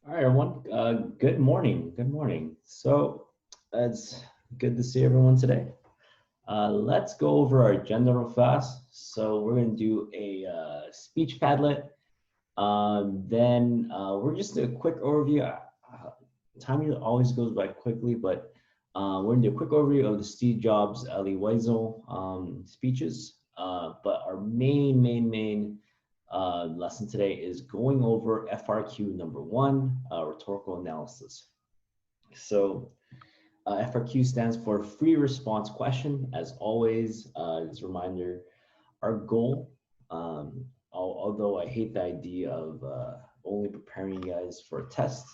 All right, everyone. Good morning. Good morning. So it's good to see everyone today. Let's go over our agenda real fast. So we're going to do a speech Padlet. Then we're just do a quick overview. Time always goes by quickly, but we're going to do a quick overview of the Steve Jobs, Elie Wiesel speeches. But our main lesson today is going over FRQ number 1, rhetorical analysis. So FRQ stands for free response question. As always, as a reminder, our goal, although I hate the idea of only preparing you guys for a test,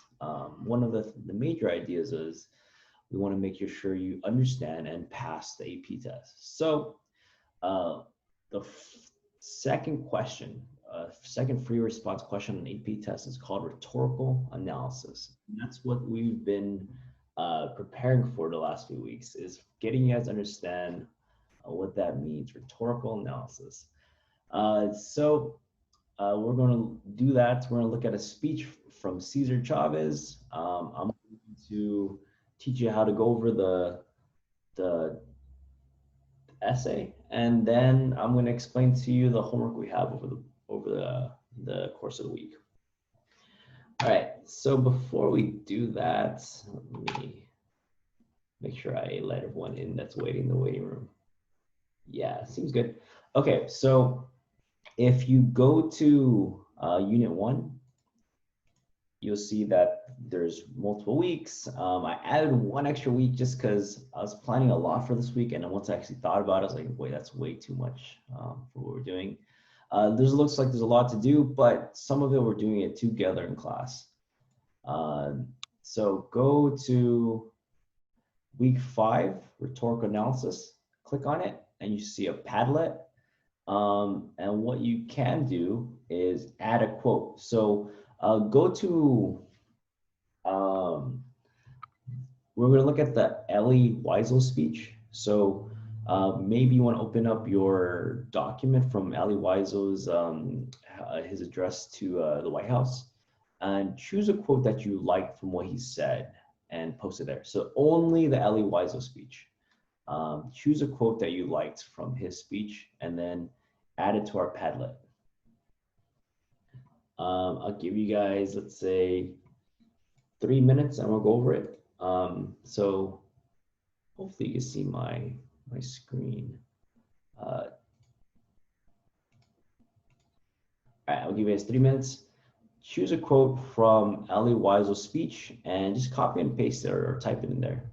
one of the major ideas is we want to make sure you understand and pass the AP test. So the second question, second free response question on AP test is called rhetorical analysis. And that's what we've been preparing for the last few weeks, is getting you guys to understand what that means, rhetorical analysis. So we're going to do that. We're going to look at a speech from Cesar Chavez. I'm going to teach you how to go over the essay, and then I'm going to explain to you the homework we have over the course of the week. All right, so before we do that, let me make sure I let everyone in that's waiting in the waiting room. Yeah, seems good. Okay, so if you go to Unit 1, you'll see that there's multiple weeks. I added one extra week just because I was planning a lot for this week, and once I actually thought about it, I was like, wait, that's way too much for what we're doing. Looks like there's a lot to do, but some of it we're doing it together in class. So go to week 5, rhetorical analysis, click on it, and you see a Padlet. And what you can do is add a quote. So go to, we're going to look at the Elie Wiesel speech. So maybe you want to open up your document from Elie Wiesel's his address to the White House, and choose a quote that you like from what he said and post it there. So only the Elie Wiesel speech. Choose a quote that you liked from his speech and then add it to our Padlet. I'll give you guys, let's say, 3 minutes and we'll go over it. So hopefully you can see my screen. All right, I'll give you guys 3 minutes. Choose a quote from Elie Wiesel's speech and just copy and paste it or type it in there.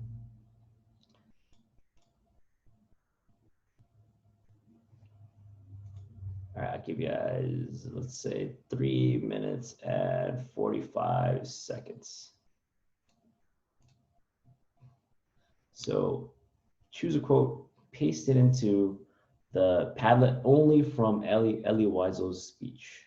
All right, I'll give you guys, let's say, 3 minutes and 45 seconds. So choose a quote, paste it into the Padlet only from Elie Wiesel's speech.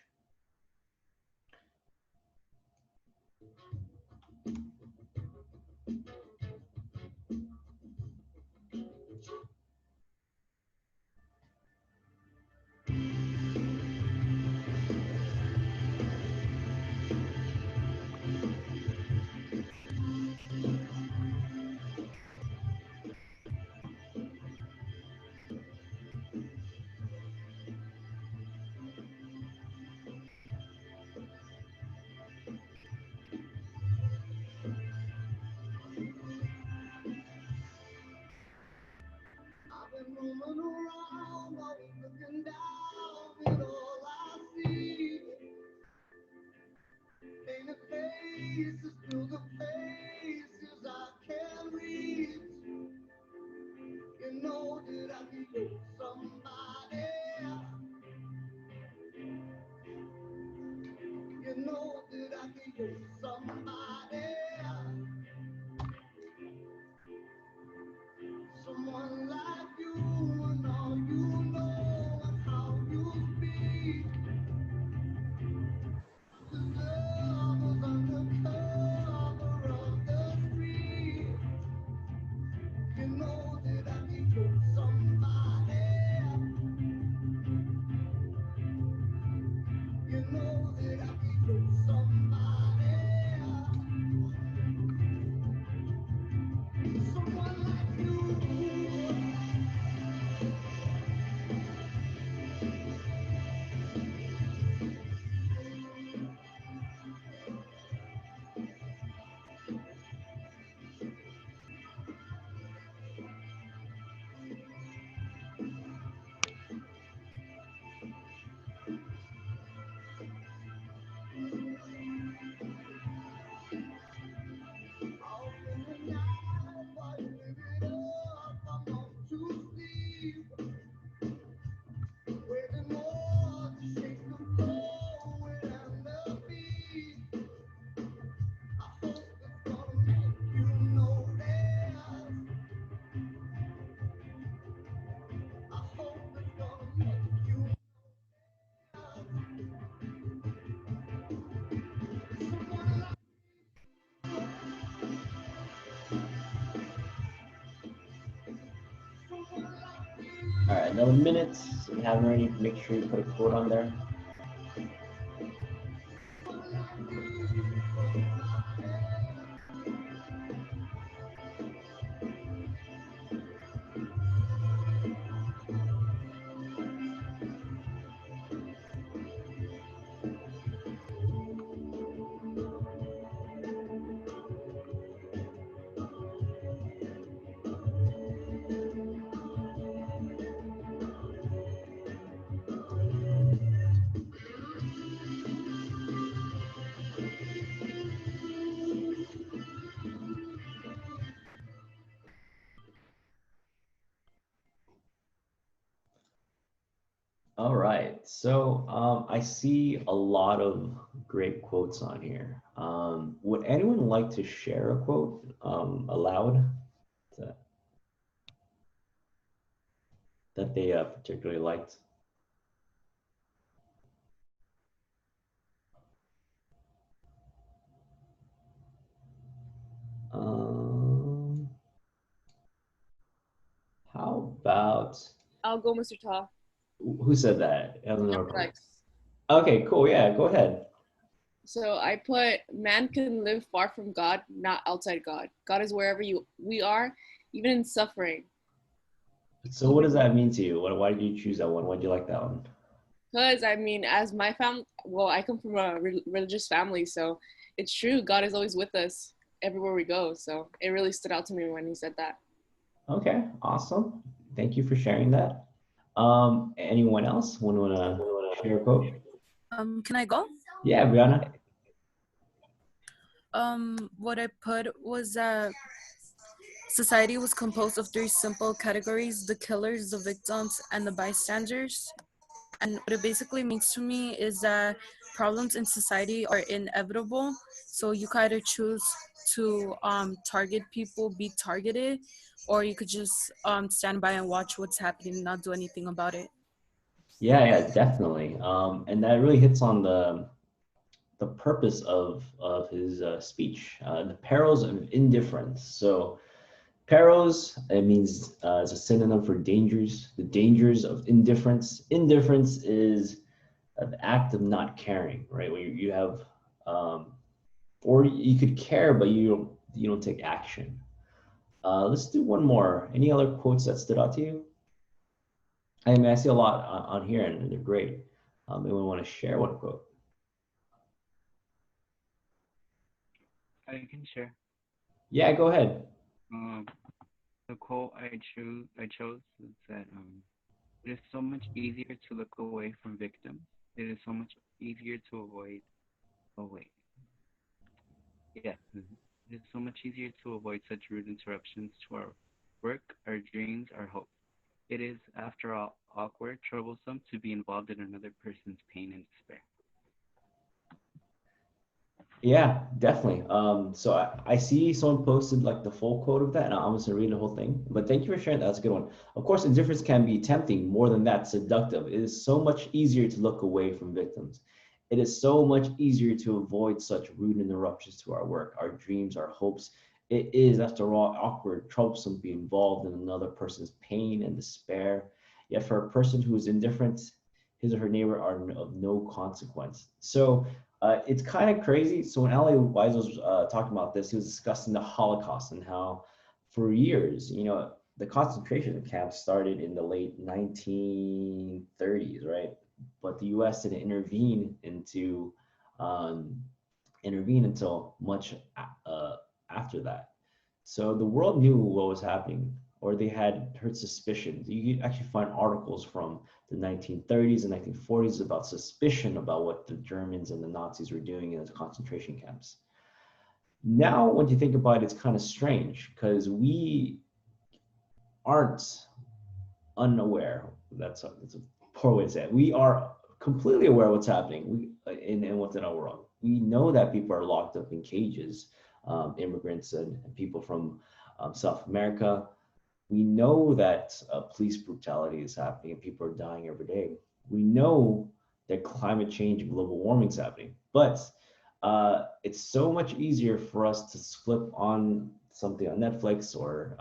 All right, another minute. So if you haven't already, make sure you put a quote on there. All right, so I see a lot of great quotes on here. Would anyone like to share a quote aloud that, that they particularly liked? Um, how about, I'll go, Mr. Ta. who said that? I don't know. Flex. Okay, cool. Yeah, go ahead. So I put man can live far from God, not outside God. God is wherever we are, even in suffering. So what does that mean to you? Why did you choose that one? Why did you like that one? Because I mean, as my family, well, I come from a religious family, so it's true. God is always with us everywhere we go. So it really stood out to me when he said that. Okay, awesome. Thank you for sharing that. Anyone else want to share a quote? Can I go? Yeah, Brianna. What I put was that society was composed of three simple categories: the killers, the victims, and the bystanders. And what it basically means to me is that problems in society are inevitable. So you can either choose to target people, be targeted, or you could just stand by and watch what's happening and not do anything about it. Yeah, definitely. And that really hits on the purpose of his speech, the perils of indifference. So perils, it means it's a synonym for dangers. The dangers of indifference. Indifference is the act of not caring, right? When you have, or you could care, but you don't take action. Let's do one more. Any other quotes that stood out to you? I mean, I see a lot on here, and they're great. Anyone want to share one quote? I can share. Yeah, go ahead. Um, the quote I chose is that it is so much easier to look away from victims. It is so much easier to avoid. Oh wait, yeah. It is so much easier to avoid such rude interruptions to our work, our dreams, our hopes. It is, after all, awkward, troublesome to be involved in another person's pain and despair. Yeah, definitely. So I see someone posted like the full quote of that, and I'm just gonna read the whole thing. But thank you for sharing that. That's a good one. Of course, indifference can be tempting, more than that, seductive. It is so much easier to look away from victims. It is so much easier to avoid such rude interruptions to our work, our dreams, our hopes. It is, after all, awkward, troublesome to be involved in another person's pain and despair. Yet for a person who is indifferent, his or her neighbor are of no consequence. So it's kind of crazy. So when Ali Wise was talking about this, he was discussing the Holocaust and how, for years, the concentration camps started in the late 1930s, right? But the U.S. didn't um, intervene until much after that. So the world knew what was happening, or they had heard suspicions. You can actually find articles from the 1930s and 1940s about suspicion about what the Germans and the Nazis were doing in the concentration camps. Now, when you think about it, it's kind of strange because we aren't unaware. That's a poor way to say it. We are completely aware of what's happening in what's in our world. We know that people are locked up in cages, immigrants and people from South America. We know that police brutality is happening and people are dying every day. We know that climate change and global warming is happening, but it's so much easier for us to flip on something on Netflix or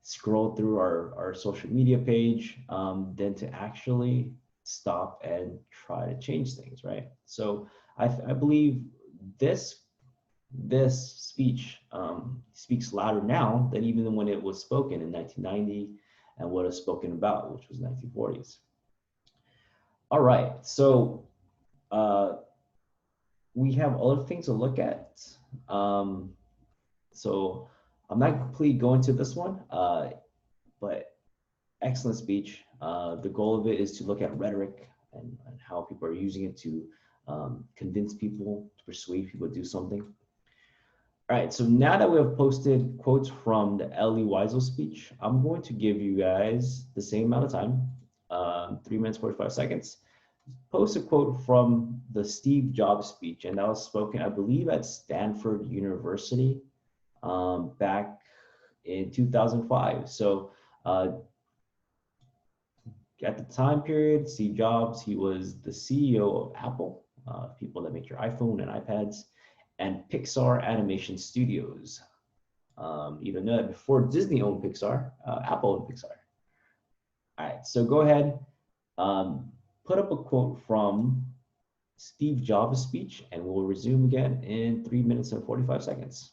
scroll through our social media page than to actually stop and try to change things, right? So I believe this this speech speaks louder now than even when it was spoken in 1990 and what it was spoken about, which was 1940s. All right, so uh, we have other things to look at. So I'm not completely going to this one, but excellent speech. The goal of it is to look at rhetoric and how people are using it to convince people, to persuade people to do something. All right, so now that we have posted quotes from the Elie Wiesel speech, I'm going to give you guys the same amount of time, 3 minutes, 45 seconds. Post a quote from the Steve Jobs speech, and that was spoken, I believe, at Stanford University back in 2005. So at the time period, Steve Jobs, he was the CEO of Apple, people that make your iPhone and iPads, and Pixar Animation Studios. You don't know that before Disney owned Pixar, Apple owned Pixar. All right, so go ahead, put up a quote from Steve Jobs' speech, and we'll resume again in 3 minutes and 45 seconds.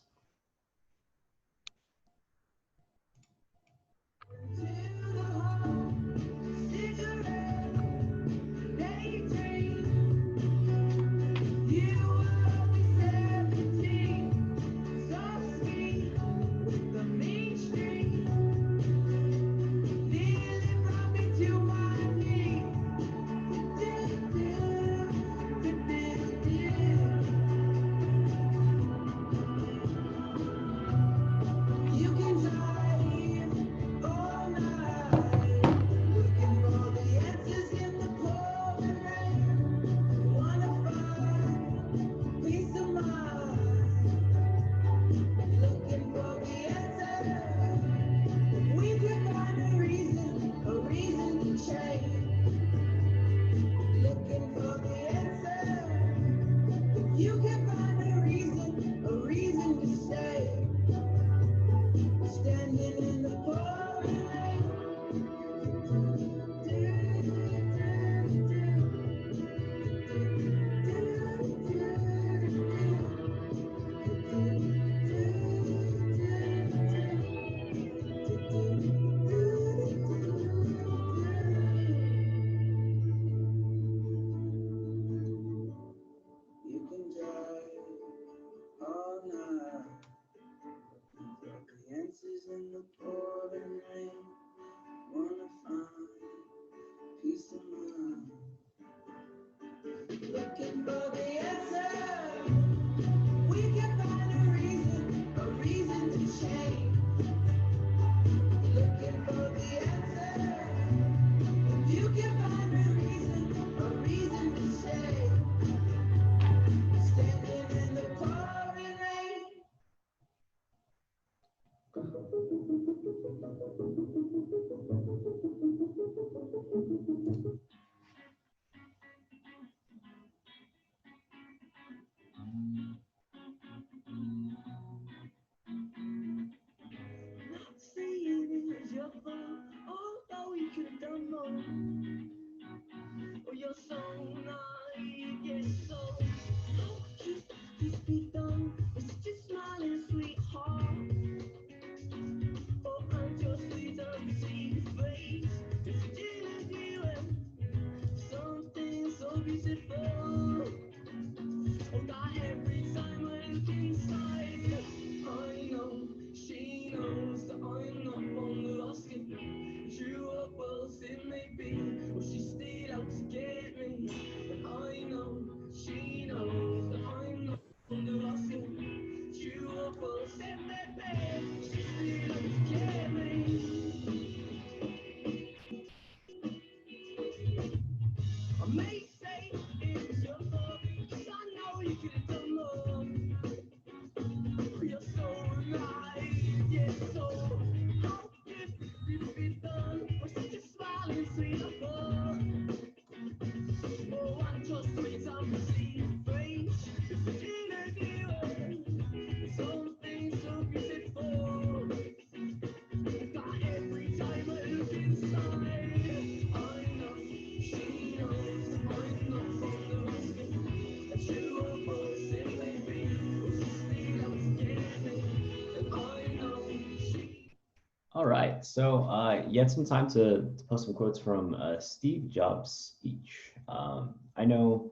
All right, so you had some time to post some quotes from Steve Jobs' speech. I know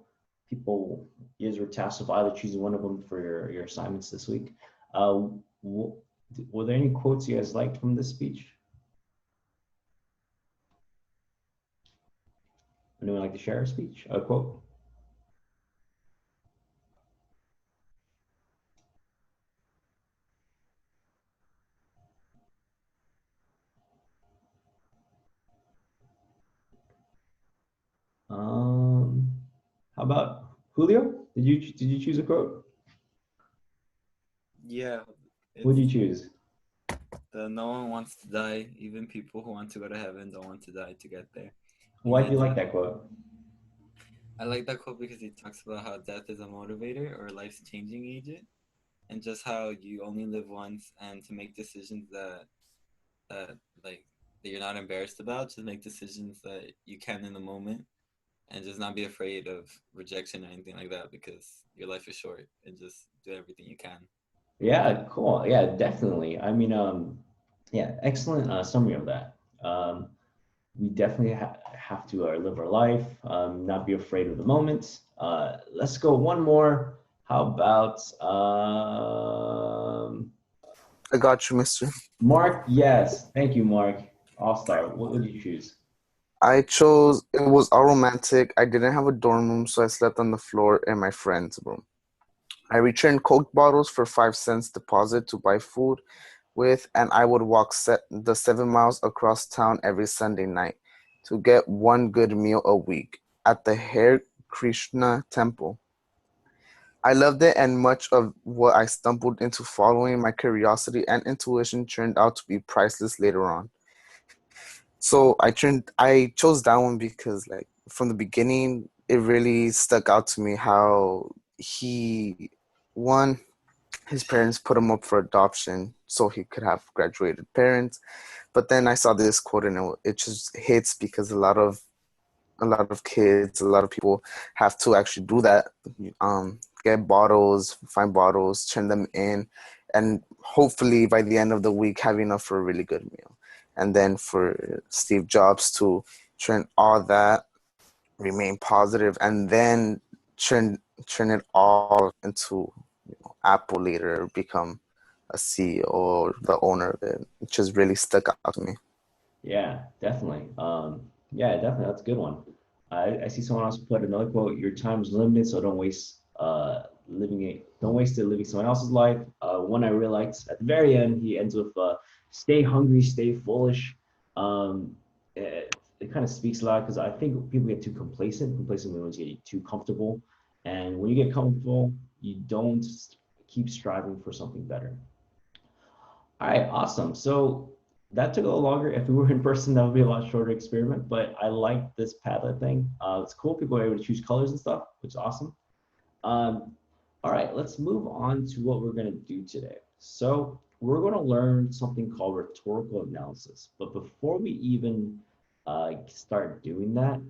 people, you guys were tasked with either choosing one of them for your assignments this week. Were there any quotes you guys liked from this speech? Anyone like to share a speech, a quote? How about Julio? Did you choose a quote? Yeah, What it's did you choose? the no one wants to die. Even people who want to go to heaven don't want to die to get there. Why do you And like that quote? I like that quote because he talks about how death is a motivator or life's changing agent, and just how you only live once, and to make decisions that like that you're not embarrassed about, just make decisions that you can in the moment, and just not be afraid of rejection or anything like that because your life is short, and just do everything you can. Yeah, cool. Yeah, definitely. I mean, yeah, excellent summary of that. We definitely have to live our life, not be afraid of the moment. Let's go one more. How about I got you, mister. Mark? Yes, thank you, Mark. All star. What would you choose? I chose, it was all romantic. I didn't have a dorm room, so I slept on the floor in my friend's room. I returned Coke bottles for 5 cents deposit to buy food with, and I would walk the 7 miles across town every Sunday night to get one good meal a week at the Hare Krishna temple. I loved it, and much of what I stumbled into following my curiosity and intuition turned out to be priceless later on. So I chose that one because like from the beginning it really stuck out to me how he one his parents put him up for adoption so he could have graduated parents. But then I saw this quote and it just hits because a lot of kids, a lot of people have to actually do that. Get bottles, find bottles, turn them in, and hopefully by the end of the week have enough for a really good meal. And then for Steve Jobs to turn all that, remain positive, and then turn it all into Apple later, become a CEO or the owner of it. It just really stuck out to me. Yeah, definitely. Yeah, definitely. That's a good one. I see someone else put another quote: "Your time is limited, so don't waste it living someone else's life." One I really liked at the very end, he ends with "Stay hungry, stay foolish." It kind of speaks a lot because I think people get too complacent. Complacent means you get too comfortable, and when you get comfortable, you don't keep striving for something better. All right, awesome. So that took a little longer. If we were in person, that would be a lot shorter experiment, but I like this Padlet thing. It's cool. People are able to choose colors and stuff, which is awesome. All right, let's move on to what we're going to do today. So we're going to learn something called rhetorical analysis. But before we even start doing that,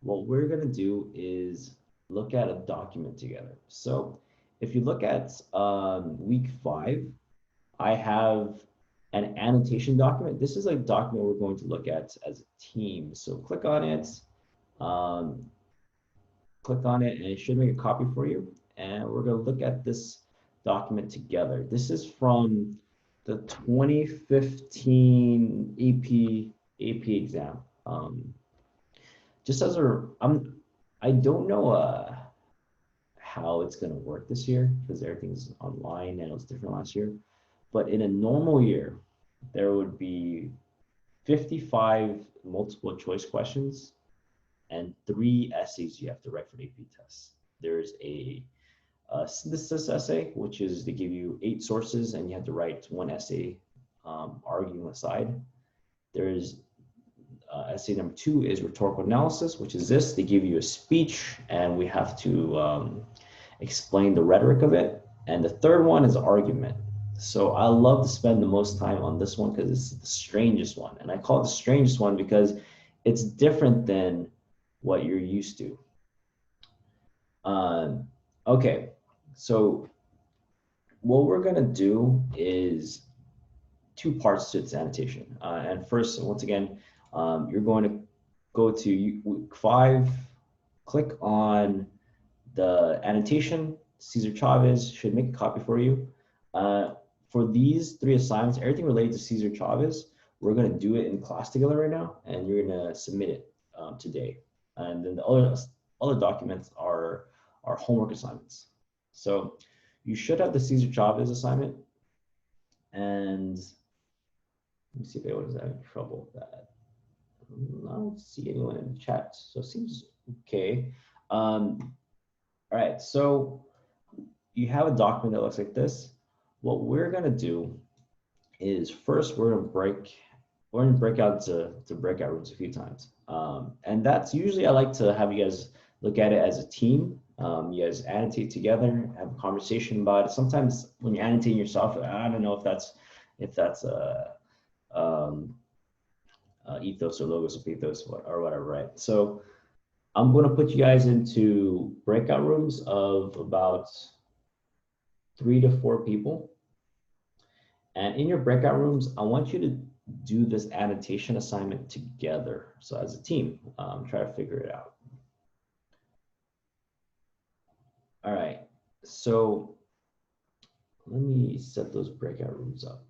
what we're going to do is look at a document together. So if you look at week 5, I have an annotation document. This is a document we're going to look at as a team. So um, click on it, and it should make a copy for you. And we're going to look at this document together. This is from the 2015 AP exam. Just as I don't know how it's going to work this year because everything's online and it was different last year. But in a normal year, there would be 55 multiple choice questions and 3 essays you have to write for the AP test. There's a synthesis essay, which is they give you 8 sources and you have to write 1 essay arguing aside. There's essay number 2 is rhetorical analysis, which is this. They give you a speech and we have to explain the rhetoric of it. And the third one is argument. So I love to spend the most time on this one because it's the strangest one. And I call it the strangest one because it's different than what you're used to. Okay, so what we're gonna do is two parts to its annotation. And first, once again, you're going to go to week 5, click on the annotation. Cesar Chavez should make a copy for you. For these 3 assignments, everything related to Cesar Chavez, we're going to do it in class together right now, and you're going to submit it today. And then the other documents are homework assignments. So you should have the Cesar Chavez assignment, and let me see if anyone is having trouble with that. I don't see anyone in the chat, so it seems okay. All right, so you have a document that looks like this. What we're gonna do is first we're gonna break out to breakout rooms a few times, and that's usually I like to have you guys look at it as a team. You guys annotate together, have a conversation about it. Sometimes when you're annotating yourself, I don't know if that's ethos or logos or pathos or whatever, right? So I'm going to put you guys into breakout rooms of about 3 to 4 people. And in your breakout rooms, I want you to do this annotation assignment together. So as a team, try to figure it out. All right, so let me set those breakout rooms up.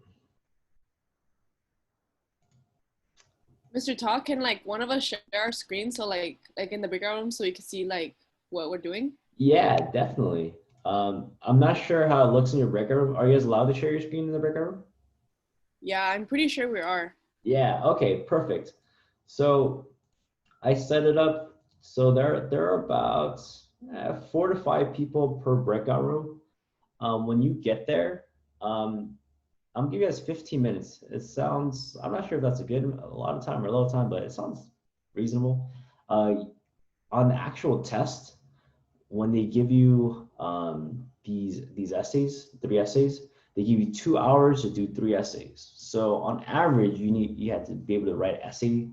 Mr. Talk, can like one of us share our screen so like in the breakout room so we can see like what we're doing? Yeah, definitely. I'm not sure how it looks in your breakout room. Are you guys allowed to share your screen in the breakout room? Yeah, I'm pretty sure we are. Yeah, okay, perfect. So I set it up so there are about 4 to 5 people per breakout room. When you get there, I'm gonna give you guys 15 minutes. It sounds, I'm not sure if that's a lot of time or a little time, but it sounds reasonable. On the actual test, when they give you these essays, 3 essays, they give you 2 hours to do 3 essays. So on average, you have to be able to write an essay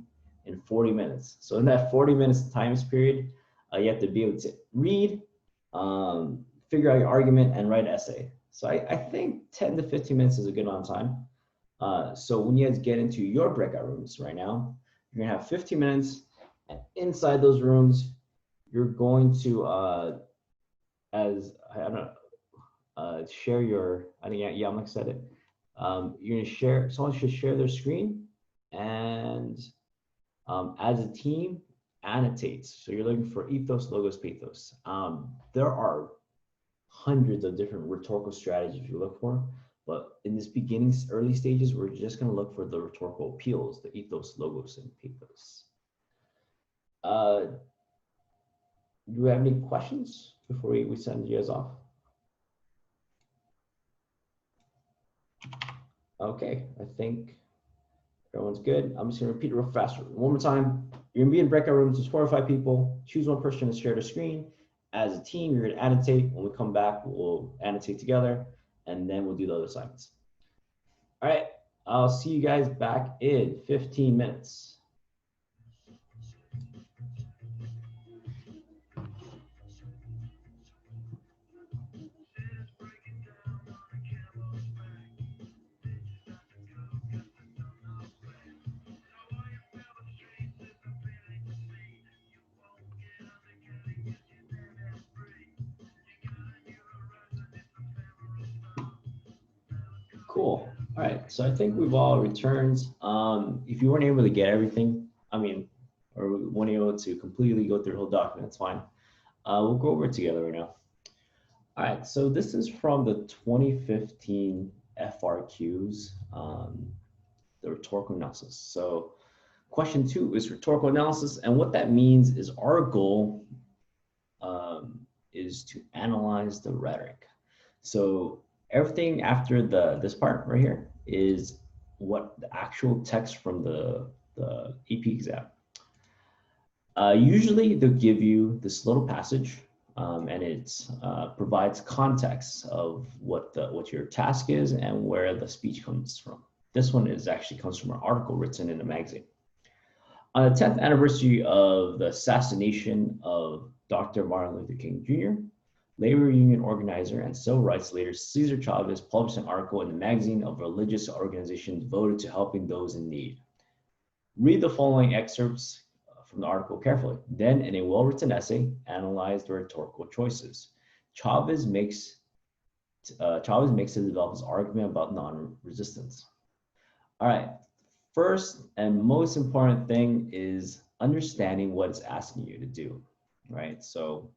in 40 minutes. So in that 40 minutes time period, you have to be able to read, figure out your argument, and write an essay. So I think 10 to 15 minutes is a good amount of time. So when you guys get into your breakout rooms right now, you're gonna have 15 minutes, and inside those rooms, you're going to, share your, I think Yamlik said it. You're gonna share, someone should share their screen, and as a team, annotate. So you're looking for ethos, logos, pathos. There are hundreds of different rhetorical strategies you look for, but in this early stages, we're just gonna look for the rhetorical appeals, the ethos, logos, and pathos. Do you have any questions before we send you guys off? Okay, I think everyone's good. I'm just gonna repeat it real fast one more time. You're gonna be in breakout rooms, there's 4 or 5 people. Choose one person to share the screen. As a team, you're gonna annotate. When we come back, we'll annotate together, and then we'll do the other assignments. All right, I'll see you guys back in 15 minutes. Cool. All right, so I think we've all returned. If you weren't able to get everything, or weren't able to completely go through the whole document, that's fine. We'll go over it together right now. All right, so this is from the 2015 FRQs, the rhetorical analysis. So question 2 is rhetorical analysis, and what that means is our goal is to analyze the rhetoric. So everything after this part right here is what the actual text from the AP exam. Usually they'll give you this little passage, and it provides context of what your task is and where the speech comes from. This one comes from an article written in a magazine. On the 10th anniversary of the assassination of Dr. Martin Luther King Jr., Labor union organizer and civil rights leader Cesar Chavez published an article in the magazine of a religious organization devoted to helping those in need. Read the following excerpts from the article carefully. Then, in a well-written essay, analyze the rhetorical choices. Chavez makes to develop his argument about non-resistance. All right, first and most important thing is understanding what it's asking you to do, right? So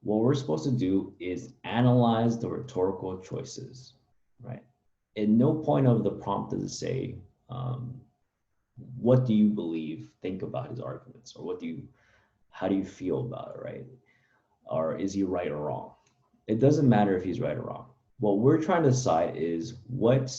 what we're supposed to do is analyze the rhetorical choices, right? At no point of the prompt does it say, what do you believe, think about his arguments, or how do you feel about it, right? Or is he right or wrong? It doesn't matter if he's right or wrong. What we're trying to decide is what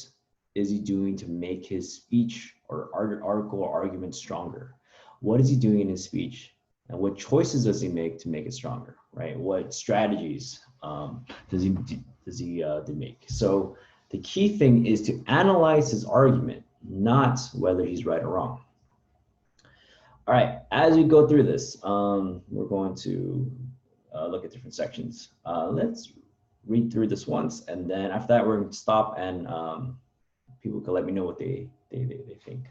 is he doing to make his speech or article or argument stronger? What is he doing in his speech? And what choices does he make to make it stronger, right? What strategies does he make? So the key thing is to analyze his argument, not whether he's right or wrong. All right, as we go through this, we're going to look at different sections. Let's read through this once, and then after that, we're going to stop and people can let me know what they think.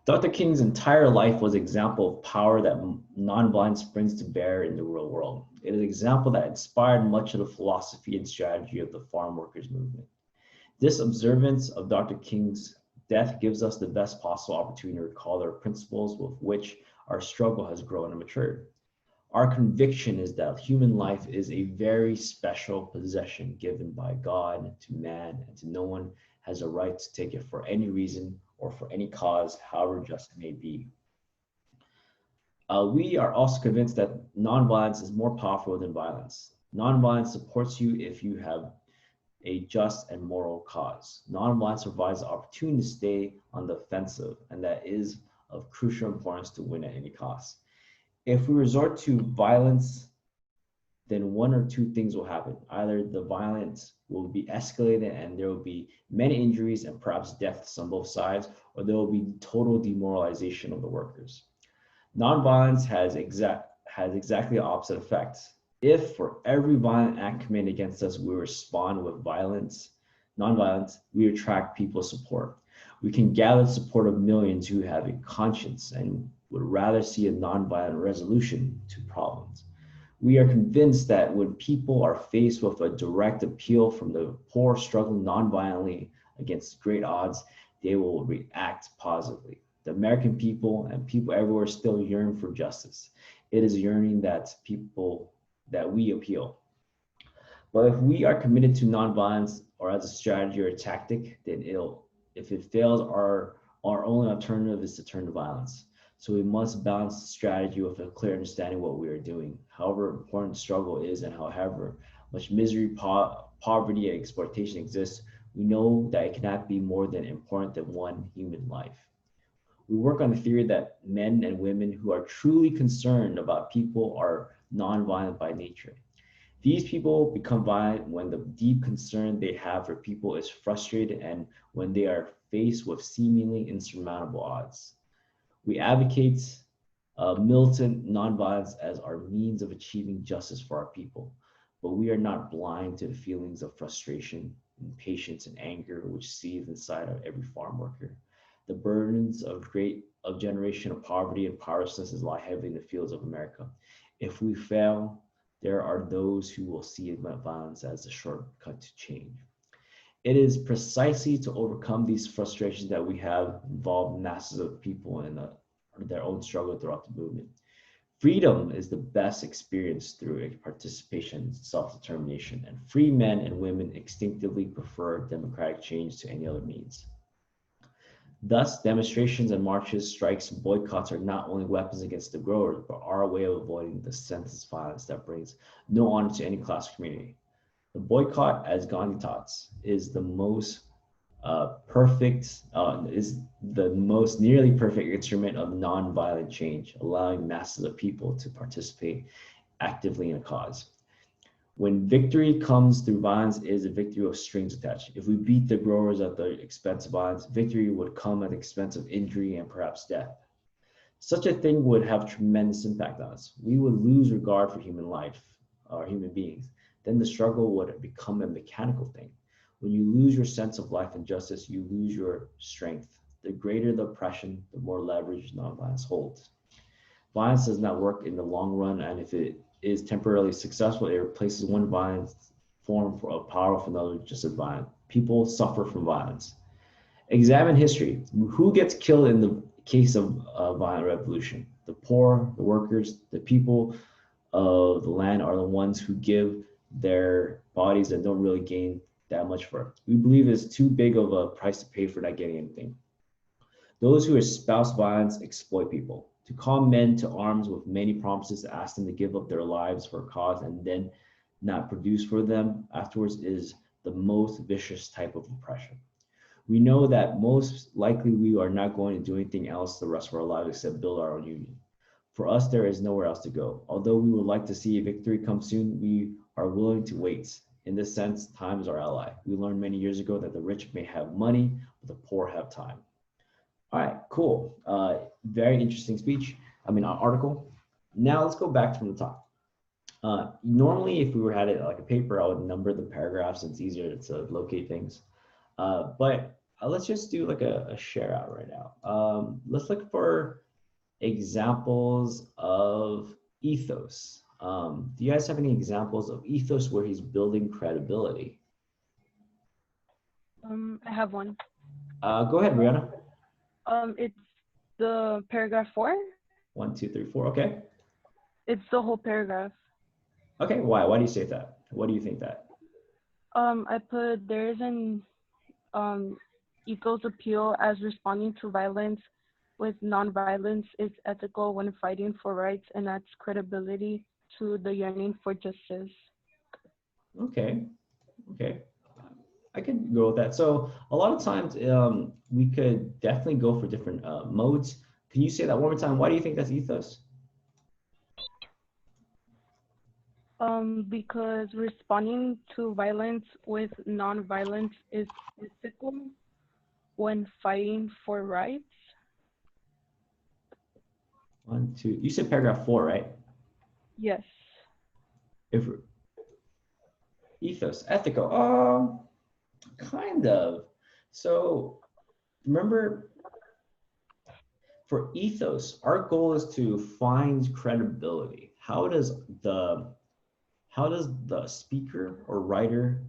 Dr. King's entire life was an example of power that nonviolence brings to bear in the real world. It is an example that inspired much of the philosophy and strategy of the farm workers movement. This observance of Dr. King's death gives us the best possible opportunity to recall the principles with which our struggle has grown and matured. Our conviction is that human life is a very special possession given by God to man, and to no one has a right to take it for any reason or for any cause, however just it may be. We are also convinced that nonviolence is more powerful than violence. Nonviolence supports you if you have a just and moral cause. Nonviolence provides the opportunity to stay on the offensive, and that is of crucial importance to win at any cost. If we resort to violence, then one or two things will happen. Either the violence will be escalated and there will be many injuries and perhaps deaths on both sides, or there will be total demoralization of the workers. Nonviolence has exactly the opposite effect. If for every violent act committed against us, we respond with nonviolence, we attract people's support. We can gather the support of millions who have a conscience and would rather see a nonviolent resolution to problems. We are convinced that when people are faced with a direct appeal from the poor struggling nonviolently against great odds, they will react positively. The American people and people everywhere still yearn for justice. It is a yearning that we appeal. But if we are committed to nonviolence or as a strategy or a tactic, then if it fails, our only alternative is to turn to violence. So we must balance the strategy with a clear understanding of what we are doing. However important the struggle is and however much misery, poverty, and exploitation exists, we know that it cannot be more than important than one human life. We work on the theory that men and women who are truly concerned about people are nonviolent by nature. These people become violent when the deep concern they have for people is frustrated and when they are faced with seemingly insurmountable odds. We advocate militant nonviolence as our means of achieving justice for our people, but we are not blind to the feelings of frustration, impatience, and anger which seethe inside of every farm worker. The burdens of generation of poverty and powerlessness lie heavily in the fields of America. If we fail, there are those who will see violence as a shortcut to change. It is precisely to overcome these frustrations that we have involved masses of people in their own struggle throughout the movement. Freedom is the best experience through participation and self-determination, and free men and women instinctively prefer democratic change to any other means. Thus, demonstrations and marches, strikes, and boycotts are not only weapons against the growers, but are a way of avoiding the senseless violence that brings no honor to any class or community. The boycott, as Gandhi taught, is the most nearly perfect instrument of non-violent change, allowing masses of people to participate actively in a cause. When victory comes through violence, it is a victory with strings attached. If we beat the growers at the expense of violence, victory would come at the expense of injury and perhaps death. Such a thing would have tremendous impact on us. We would lose regard for human life. or human beings, then the struggle would become a mechanical thing. When you lose your sense of life and justice, you lose your strength. The greater the oppression, the more leverage nonviolence holds. Violence does not work in the long run, and if it is temporarily successful, it replaces one violence form for a power of another just as violent. People suffer from violence. Examine history. Who gets killed in the case of a violent revolution? The poor, the workers, the people of the land are the ones who give their bodies and don't really gain that much for it. We believe it's too big of a price to pay for not getting anything. Those who espouse violence exploit people. To call men to arms with many promises to ask them to give up their lives for a cause and then not produce for them afterwards is the most vicious type of oppression. We know that most likely we are not going to do anything else the rest of our lives except build our own union. For us, there is nowhere else to go. Although we would like to see a victory come soon, we are willing to wait. In this sense, time is our ally. We learned many years ago that the rich may have money, but the poor have time. All right, cool. Very interesting speech. Article. Now let's go back from the top. Normally, if we were had it like a paper, I would number the paragraphs. It's easier to locate things. But let's just do like a share out right now. Let's look for examples of ethos. Do you guys have any examples of ethos where he's building credibility? I have one. Go ahead, Rihanna. It's the paragraph 4. 1, 2, 3, 4. Okay. It's the whole paragraph. Okay. Why? Why do you say that? What do you think that? I put there is an ethos appeal as responding to violence with nonviolence is ethical when fighting for rights and adds credibility to the yearning for justice. Okay. Okay. I could go with that. So a lot of times we could definitely go for different modes. Can you say that one more time? Why do you think that's ethos? Because responding to violence with nonviolence is ethical when fighting for rights. 1, 2. You said paragraph 4, right? Yes. If ethos, ethical. Kind of. So remember, for ethos, our goal is to find credibility. How does the speaker or writer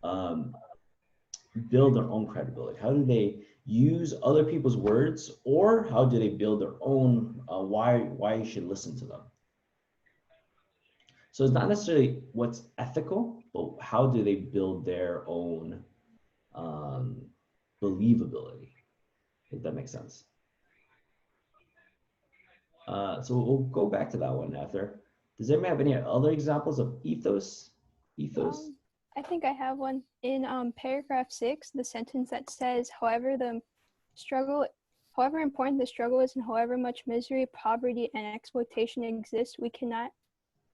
build their own credibility? How do they use other people's words, or how do they build their own why you should listen to them? So it's not necessarily what's ethical, but how do they build their own believability, if that makes sense. So we'll go back to that one after. Does anyone have any other examples of ethos? I think I have one. In paragraph 6, the sentence that says, however important the struggle is and however much misery, poverty, and exploitation exists,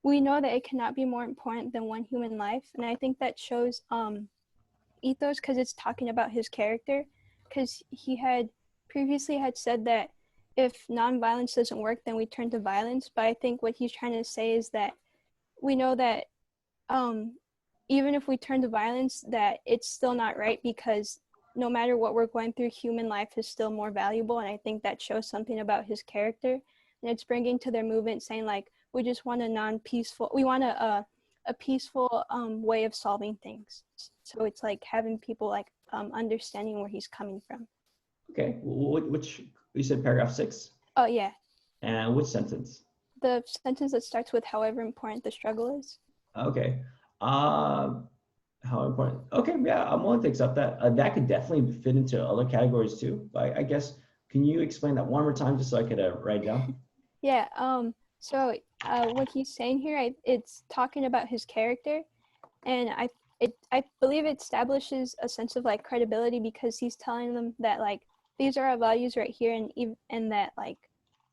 we know that it cannot be more important than one human life. And I think that shows ethos because it's talking about his character, because he had previously said that if nonviolence doesn't work, then we turn to violence. But I think what he's trying to say is that we know that even if we turn to violence, that it's still not right, because no matter what we're going through, human life is still more valuable. And I think that shows something about his character. And it's bringing to their movement saying, like, we just want a peaceful way of solving things. So it's like having people like understanding where he's coming from. Okay, which you said paragraph 6? Oh yeah. And which sentence? The sentence that starts with however important the struggle is. Okay. How important? Okay, yeah, I'm willing to accept that. That could definitely fit into other categories too. But I guess, can you explain that one more time just so I could write it down? Yeah. So what he's saying here, it's talking about his character, and I believe it establishes a sense of like credibility, because he's telling them that like these are our values right here, and that like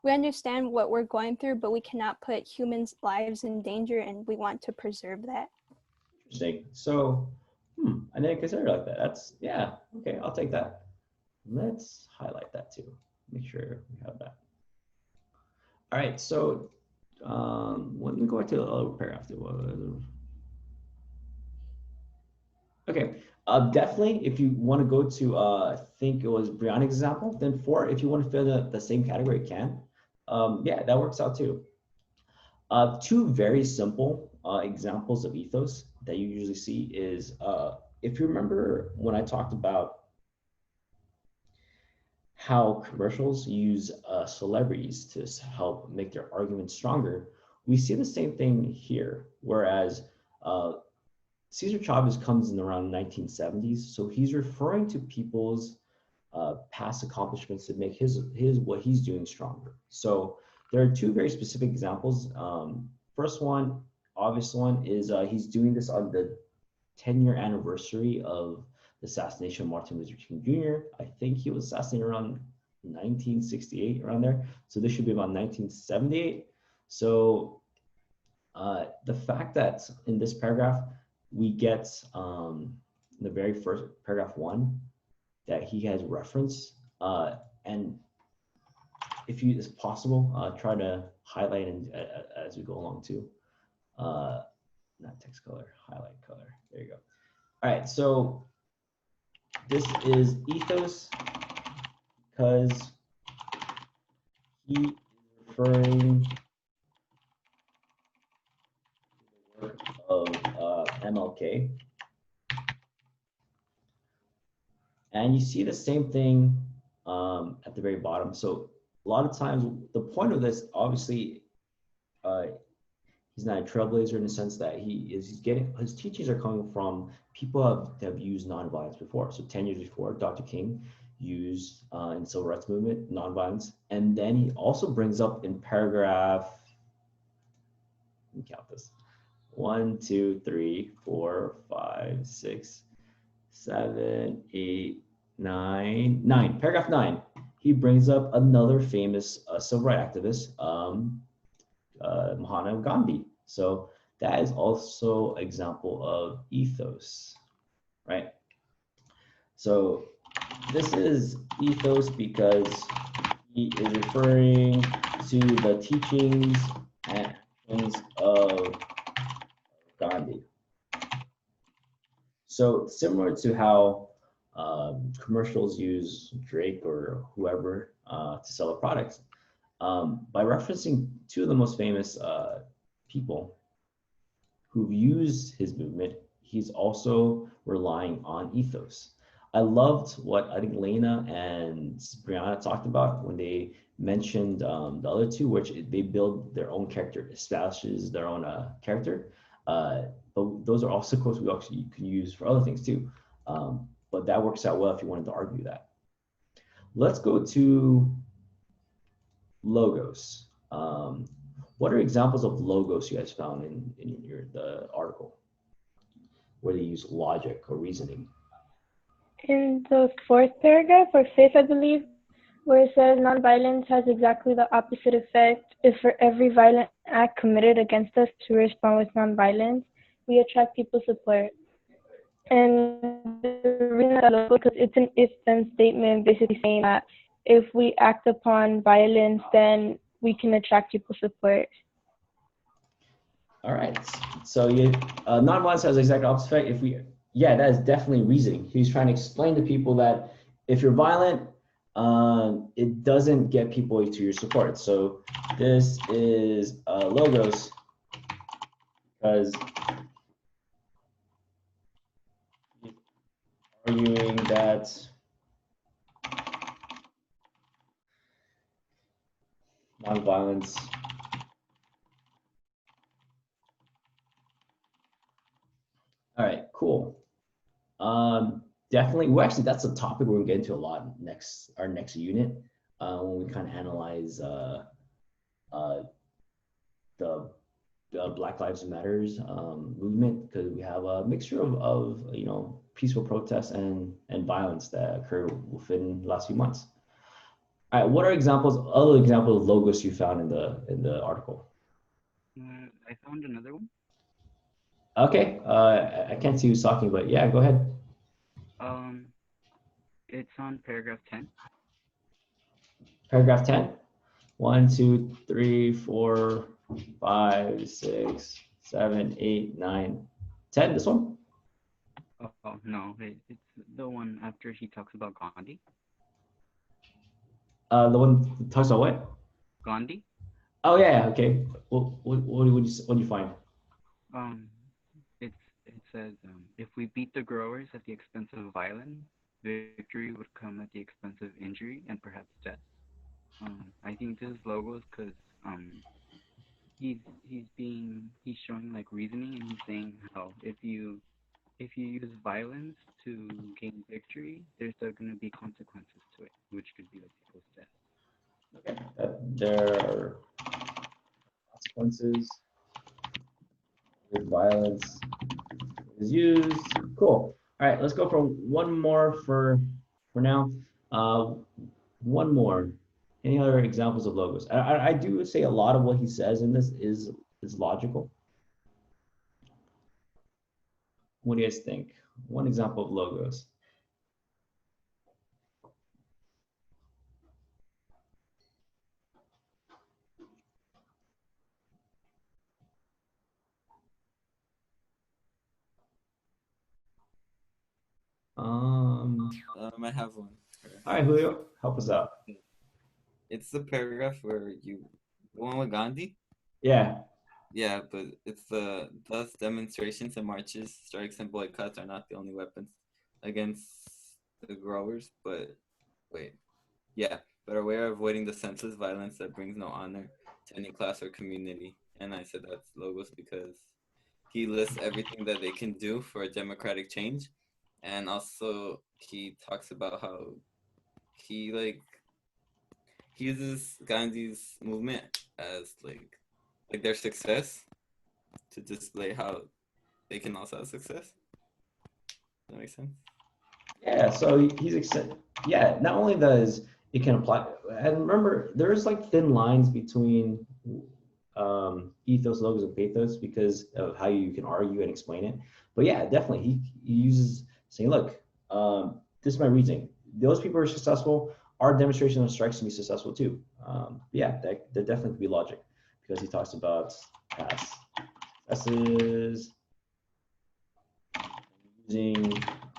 we understand what we're going through, but we cannot put humans' lives in danger, and we want to preserve that. Interesting. So, I didn't consider it like that. That's, yeah, okay, I'll take that. Let's highlight that too. Make sure we have that. All right, so Let me go back to the other paragraph. Okay, definitely if you want to go to, I think it was Brianna's example, then 4, if you want to fit the same category, you can. Yeah, that works out too. Two very simple examples of ethos that you usually see is, if you remember when I talked about how commercials use celebrities to help make their arguments stronger, we see the same thing here, whereas Cesar Chavez comes in around 1970s, so he's referring to people's past accomplishments to make his what he's doing stronger. So there are two very specific examples. First one, obvious one, is he's doing this on the 10-year anniversary of the assassination of Martin Luther King Jr. I think he was assassinated around 1968, around there. So this should be about 1978. So the fact that in this paragraph, we get the very first paragraph 1 that he has reference, and if you, is possible, try to highlight and as we go along too. Not text color, highlight color. There you go. All right, so this is ethos because he is referring to the work of MLK. And you see the same thing at the very bottom. So a lot of times, the point of this, obviously, he's not a trailblazer in the sense that he's getting, his teachings are coming from people that have used nonviolence before. So 10 years before, Dr. King used in civil rights movement nonviolence, and then he also brings up in paragraph, let me count this, 1, 2, 3, 4, 5, 6, 7, 8, 9, paragraph 9. He brings up another famous civil rights activist, Mahatma Gandhi. So that is also an example of ethos, right? So this is ethos because he is referring to the teachings and actions of Gandhi. So similar to how commercials use Drake or whoever to sell a product, by referencing two of the most famous people who've used his movement, he's also relying on ethos. I loved what I think Lena and Brianna talked about when they mentioned the other two, which they build their own character, establishes their own character. But those are also quotes we actually can use for other things too. But that works out well if you wanted to argue that. Let's go to logos. What are examples of logos you guys found in the article where they use logic or reasoning? In the 4th paragraph or 5th, I believe, where it says nonviolence has exactly the opposite effect. If for every violent act committed against us to respond with nonviolence, we attract people's support. And the reason I love it because it's an if-then statement basically saying that if we act upon violence, then we can attract people's support. All right. So nonviolence has the exact opposite effect. Yeah, that is definitely reasoning. He's trying to explain to people that if you're violent, it doesn't get people to your support. So this is logos because he's arguing that nonviolence all right, cool. Definitely, well, actually, that's a topic we're gonna get into a lot our next unit, when we kind of analyze the Black Lives Matters movement, because we have a mixture of peaceful protests and violence that occurred within the last few months. All right, what are other examples of logos you found in the article? I found another one. Okay, I can't see who's talking, but yeah, go ahead. It's on paragraph 10. Paragraph 10. 1, 2, 3, 4, 5, 6, 7, 8, 9, 10. This one? Oh no, it's the one after he talks about Gandhi. The one that talks about what? Gandhi. Oh yeah, okay. What do you find? Um, it says if we beat the growers at the expense of violence, victory would come at the expense of injury and perhaps death. I think this is logos because he's he's showing like reasoning and he's saying how if you use violence to gain victory, there's going to be consequences to it, which could be like people's death. Okay. There are consequences with violence is used. Cool. All right, let's go for one more for now. One more. Any other examples of logos? I do say a lot of what he says in this is logical. What do you guys think? One example of logos. I have one. All right, Julio, help us out. It's the paragraph where the one with Gandhi. Yeah. Yeah, but it's thus demonstrations and marches, strikes and boycotts are not the only weapons against the growers, but wait. Yeah, but a way of avoiding the senseless violence that brings no honor to any class or community. And I said that's logos because he lists everything that they can do for a democratic change. And also he talks about how he he uses Gandhi's movement as like their success to display how they can also have success. Does that make sense? Yeah, so he's excited. Yeah, not only does it can apply, and remember, there's like thin lines between ethos, logos, and pathos because of how you can argue and explain it. But yeah, definitely, he uses saying, look, this is my reasoning. Those people who are successful, our demonstration of strikes can be successful too. Yeah, that definitely could be logic because he talks about past successes, using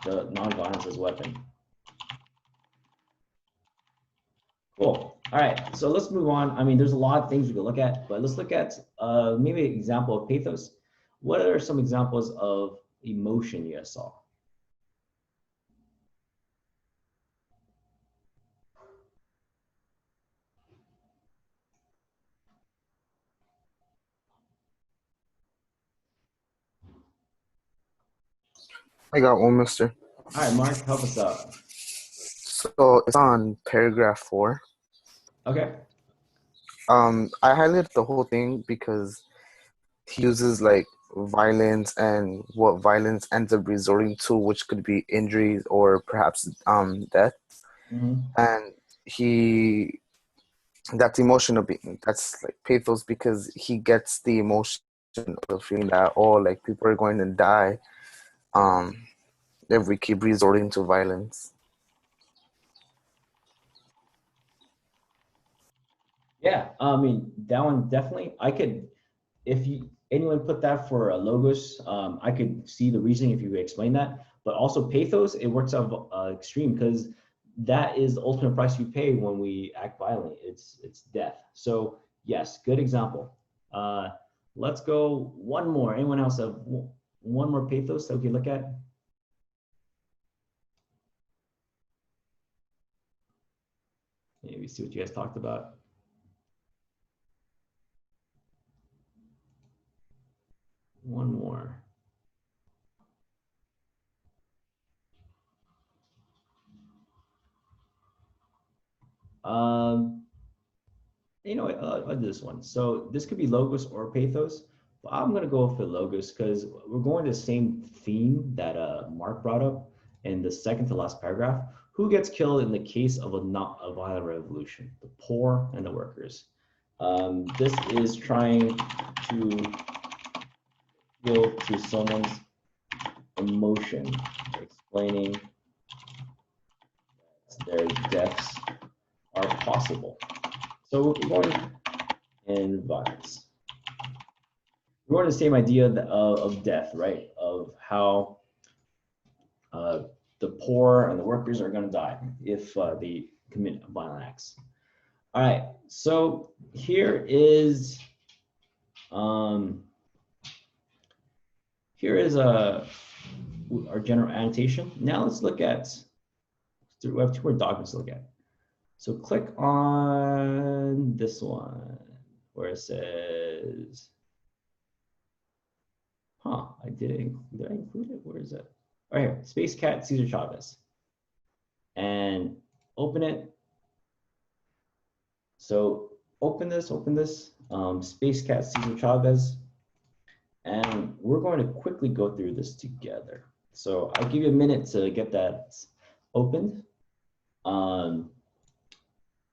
the nonviolence as a weapon. Cool. All right, so let's move on. I mean, there's a lot of things we could look at, but let's look at maybe an example of pathos. What are some examples of emotion you guys saw? I got one, mister. All right, Mark, help us out. So it's on paragraph 4. Okay. I highlighted the whole thing because he uses like violence and what violence ends up resorting to, which could be injuries or perhaps death. Mm-hmm. And he that's emotional. That's like pathos because he gets the emotion of the feeling that like people are going to die if we keep resorting to violence. Yeah, I mean, that one definitely, I could, if anyone put that for a logos, I could see the reasoning if you could explain that. But also pathos, it works out extreme because that is the ultimate price we pay when we act violently. It's death. So yes, good example. Let's go one more. Anyone else have one more pathos that we can look at? Maybe see what you guys talked about. One more. You know what, I'll do this one. So this could be logos or pathos, but I'm gonna go for logos because we're going to the same theme that Mark brought up in the second to last paragraph. Who gets killed in the case of a not a violent revolution? The poor and the workers. This is trying to appeal to someone's emotion, explaining that their deaths are possible. So we're going in violence. we're on the same idea of death, right? Of how the poor and the workers are going to die if they commit violent acts. All right, so here is our general annotation. Now let's look at, we have two more documents to look at. So click on this one where it says, did I include it? Where is it? Right here, Space Cat Cesar Chavez. And open it. So open this, Space Cat Cesar Chavez. And we're going to quickly go through this together. So I'll give you a minute to get that opened.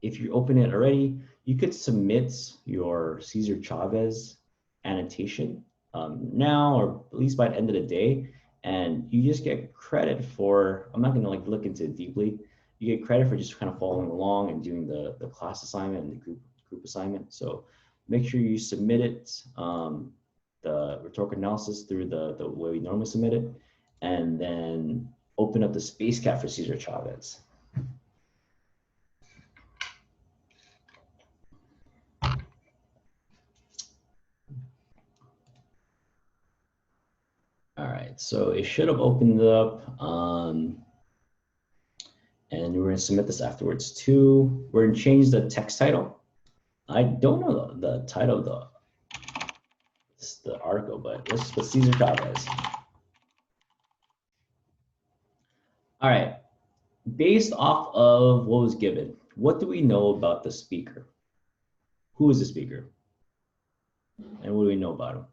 If you open it already, you could submit your Cesar Chavez annotation now, or at least by the end of the day, and you just get credit for, I'm not gonna like look into it deeply, you get credit for just kind of following along and doing the class assignment and the group assignment. So make sure you submit it, the rhetorical analysis through the way we normally submit it, and then open up the Space Cat for Cesar Chavez. All right, so it should have opened up, and we're gonna submit this afterwards too. We're gonna change the text title. I don't know the title of the article, but let's put Cesar Chavez. All right, based off of what was given, what do we know about the speaker? Who is the speaker? And what do we know about him?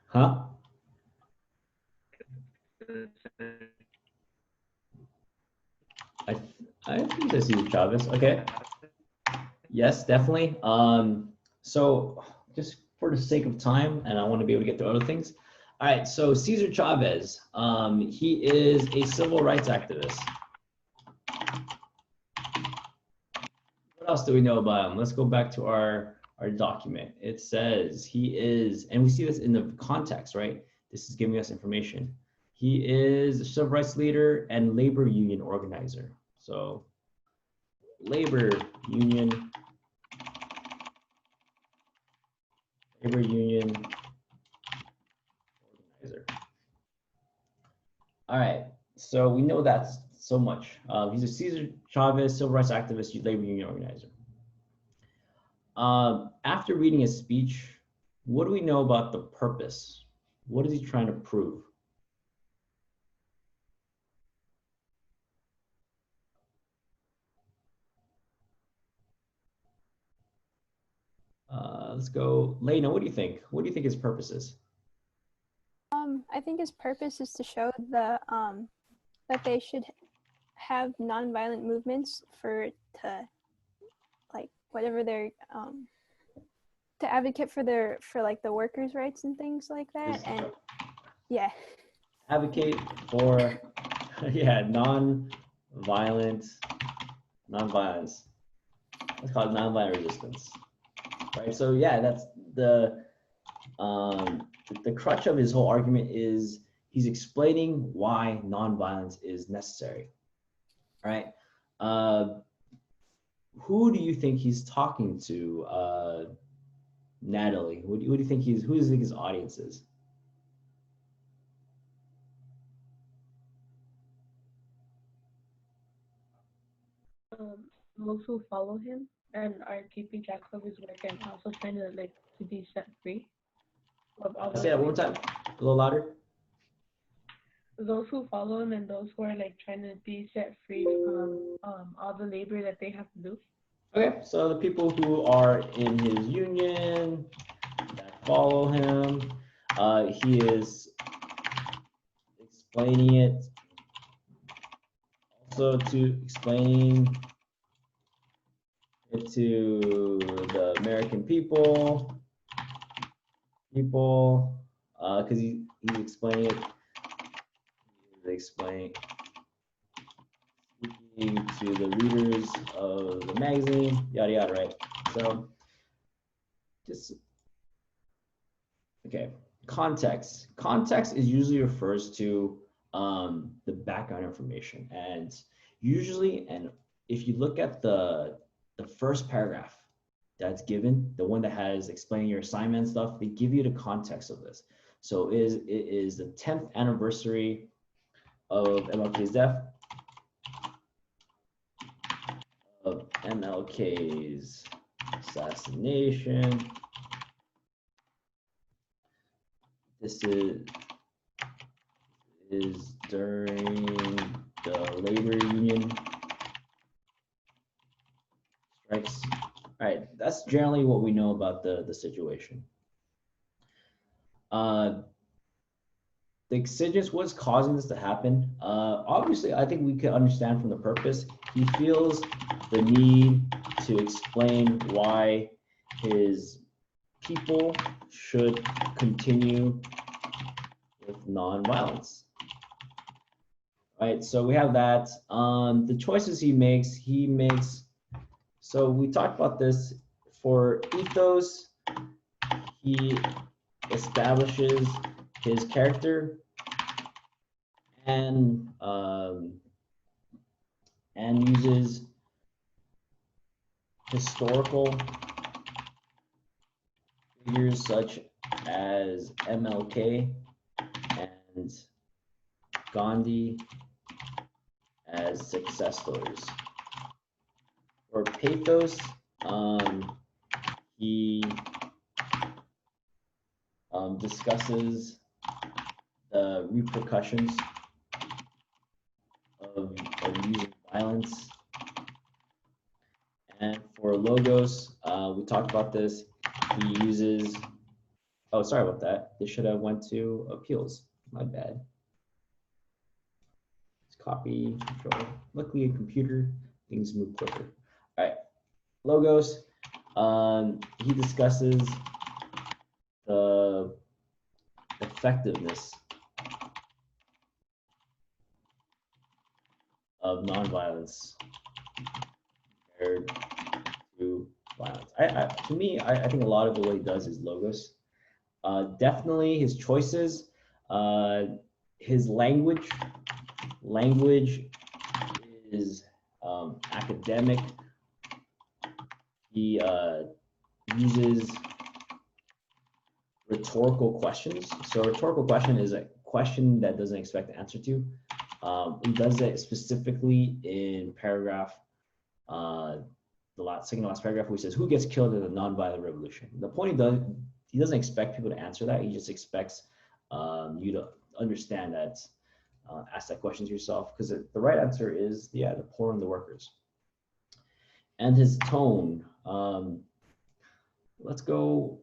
Huh? I think that's Cesar Chavez. Okay. Yes, definitely. So just for the sake of time, and I want to be able to get to other things. All right, so Cesar Chavez, he is a civil rights activist. What else do we know about him? Let's go back to our document. It says he is, and we see this in the context, right? This is giving us information. He is a civil rights leader and labor union organizer. So labor union organizer. All right, so we know that so much. He's a Cesar Chavez civil rights activist, labor union organizer. After reading his speech, what do we know about the purpose? What is he trying to prove? Let's go, Lena, what do you think? What do you think his purpose is? I think his purpose is to show that they should have nonviolent movements to like whatever they're to advocate for like the workers' rights and things like that. And yeah. Advocate for nonviolence. Let's call it nonviolent resistance. Right. So yeah, that's the crutch of his whole argument is he's explaining why nonviolence is necessary. All right. Who do you think he's talking to, Natalie? Who do you think who do you think his audience is? Those who follow him and are keeping track of his work and also trying to be set free of all. Say that one more time, a little louder. Those who follow him and those who are trying to be set free from all the labor that they have to do. Okay, so the people who are in his union that follow him, he is explaining it. Also to explain it to the American people, because he's explaining it explain speaking to the readers of the magazine, yada yada, right? So just okay. Context. Context is usually refers to the background information, and usually, and if you look at the first paragraph that's given, the one that has explaining your assignment and stuff, they give you the context of this. So it is the 10th anniversary of MLK's death, of MLK's assassination. This is during the labor union strikes. All right, that's generally what we know about the situation. The exigence, what's causing this to happen? Obviously, I think we can understand from the purpose. He feels the need to explain why his people should continue with nonviolence. Right, so we have that. The choices he makes, so we talked about this for ethos. He establishes his character and uses historical figures such as MLK and Gandhi as success stories. For pathos, he discusses the repercussions of using violence. And for logos, we talked about this. He uses, oh, sorry about that. This should have went to appeals. My bad. Let's copy, control. Luckily, a computer, things move quicker. All right, logos. He discusses the effectiveness of nonviolence compared to violence. To me, I think a lot of what he does is logos. Definitely his choices, his language is academic. He uses rhetorical questions. So a rhetorical question is a question that doesn't expect an answer to. He does it specifically in paragraph, the second to last paragraph, where he says, "Who gets killed in the nonviolent revolution?" The point he doesn't expect people to answer that. He just expects you to understand that, ask that question to yourself, because the right answer is, yeah, the poor and the workers. And his tone. Let's go.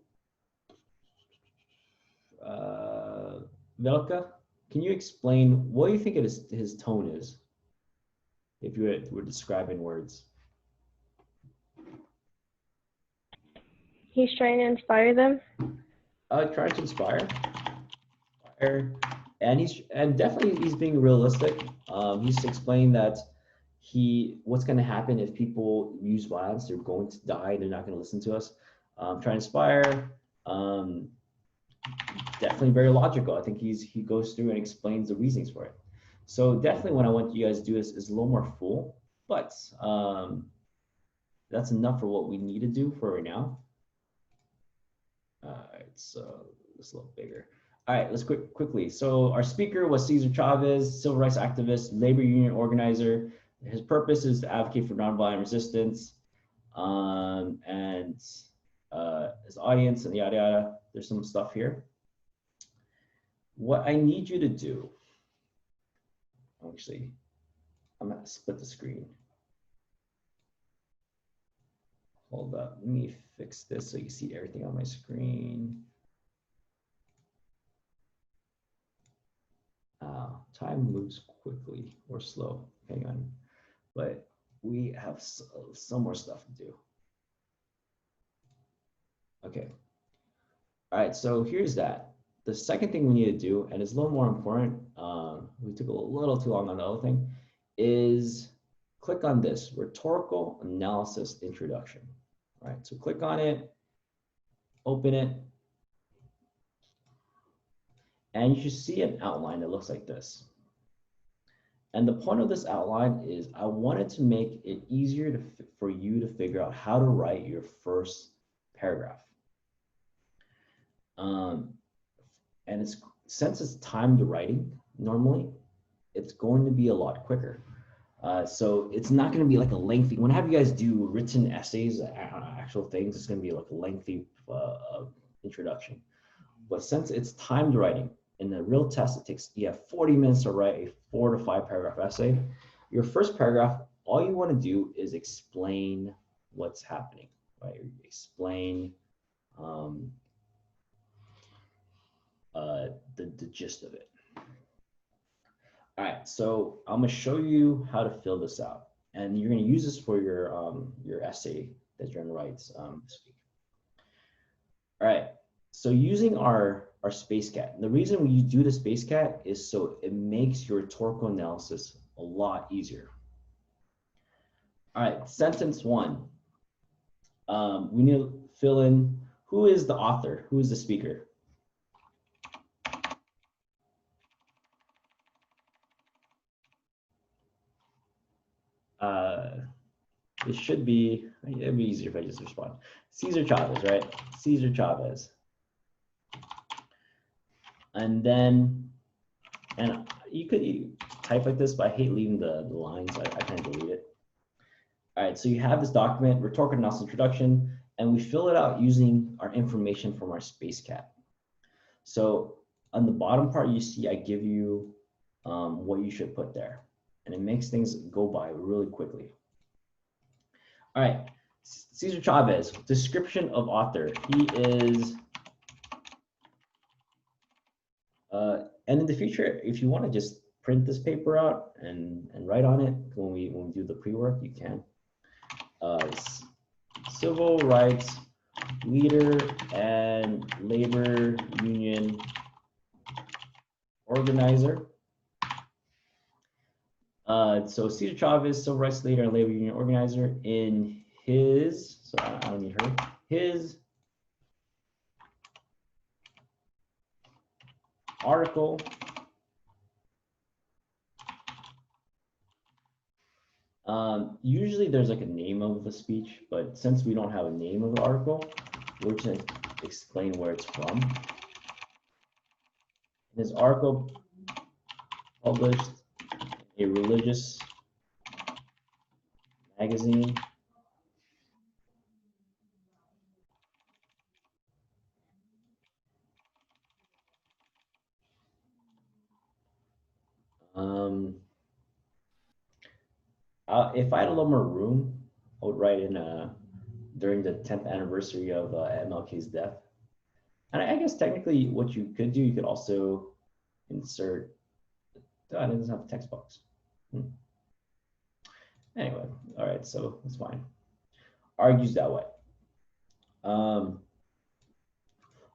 Velka, can you explain what you think his tone is, if you were describing words? He's trying to inspire them. Trying to inspire, and definitely he's being realistic. He's explaining that what's going to happen if people use violence. They're going to die. They're not going to listen to us. Trying to inspire. Definitely very logical. I think he goes through and explains the reasons for it. So definitely what I want you guys to do is a little more full, but that's enough for what we need to do for right now. All right, so it's a little bigger. All right, let's quickly. So our speaker was Cesar Chavez, civil rights activist, labor union organizer. His purpose is to advocate for nonviolent resistance, and his audience and yada yada. There's some stuff here. What I need you to do, actually, I'm gonna split the screen. Hold up, let me fix this so you see everything on my screen. Time moves quickly or slow, hang on. But we have some more stuff to do. Okay. All right, so here's that. the second thing we need to do, and it's a little more important, we took a little too long on the other thing, is click on this, Rhetorical Analysis Introduction. All right, so click on it, open it, and you should see an outline that looks like this. And the point of this outline is I wanted to make it easier for you to figure out how to write your first paragraph. And since it's timed writing, normally, it's going to be a lot quicker. So it's not going to be like a lengthy, when I have you guys do written essays, actual things, it's going to be like a lengthy introduction. But since it's timed writing, in the real test, you have 40 minutes to write a 4 to 5 paragraph essay. Your first paragraph, all you want to do is explain what's happening, right? Explain the gist of it. All right, so I'm gonna show you how to fill this out, and you're gonna use this for your essay that you're gonna write this week. All right, so using our space cat. The reason we do the space cat is so it makes your rhetorical analysis a lot easier. All right, sentence 1. We need to fill in who is the author, who is the speaker. It should be, it'd be easier if I just respond. Cesar Chavez, right? Cesar Chavez. And then, and you could type like this, but I hate leaving the lines. I kind of delete it. All right, so you have this document, Rhetorical Analysis Introduction, and we fill it out using our information from our space cat. So on the bottom part, you see I give you what you should put there, and it makes things go by really quickly. All right, Cesar Chavez, description of author. He is, and in the future, if you want to just print this paper out and write on it when we do the pre-work, you can. Civil rights leader and labor union organizer. So Cesar Chavez, civil rights leader and labor union organizer, in his, so I don't need her, his article usually there's like a name of the speech, but since we don't have a name of the article, we're just going to explain where it's from. His article published a religious magazine if I had a little more room, I would write in during the 10th anniversary of MLK's death. And I guess technically what you could do, you could also insert, oh, it doesn't have a text box. Anyway, all right, so that's fine. Argues that way.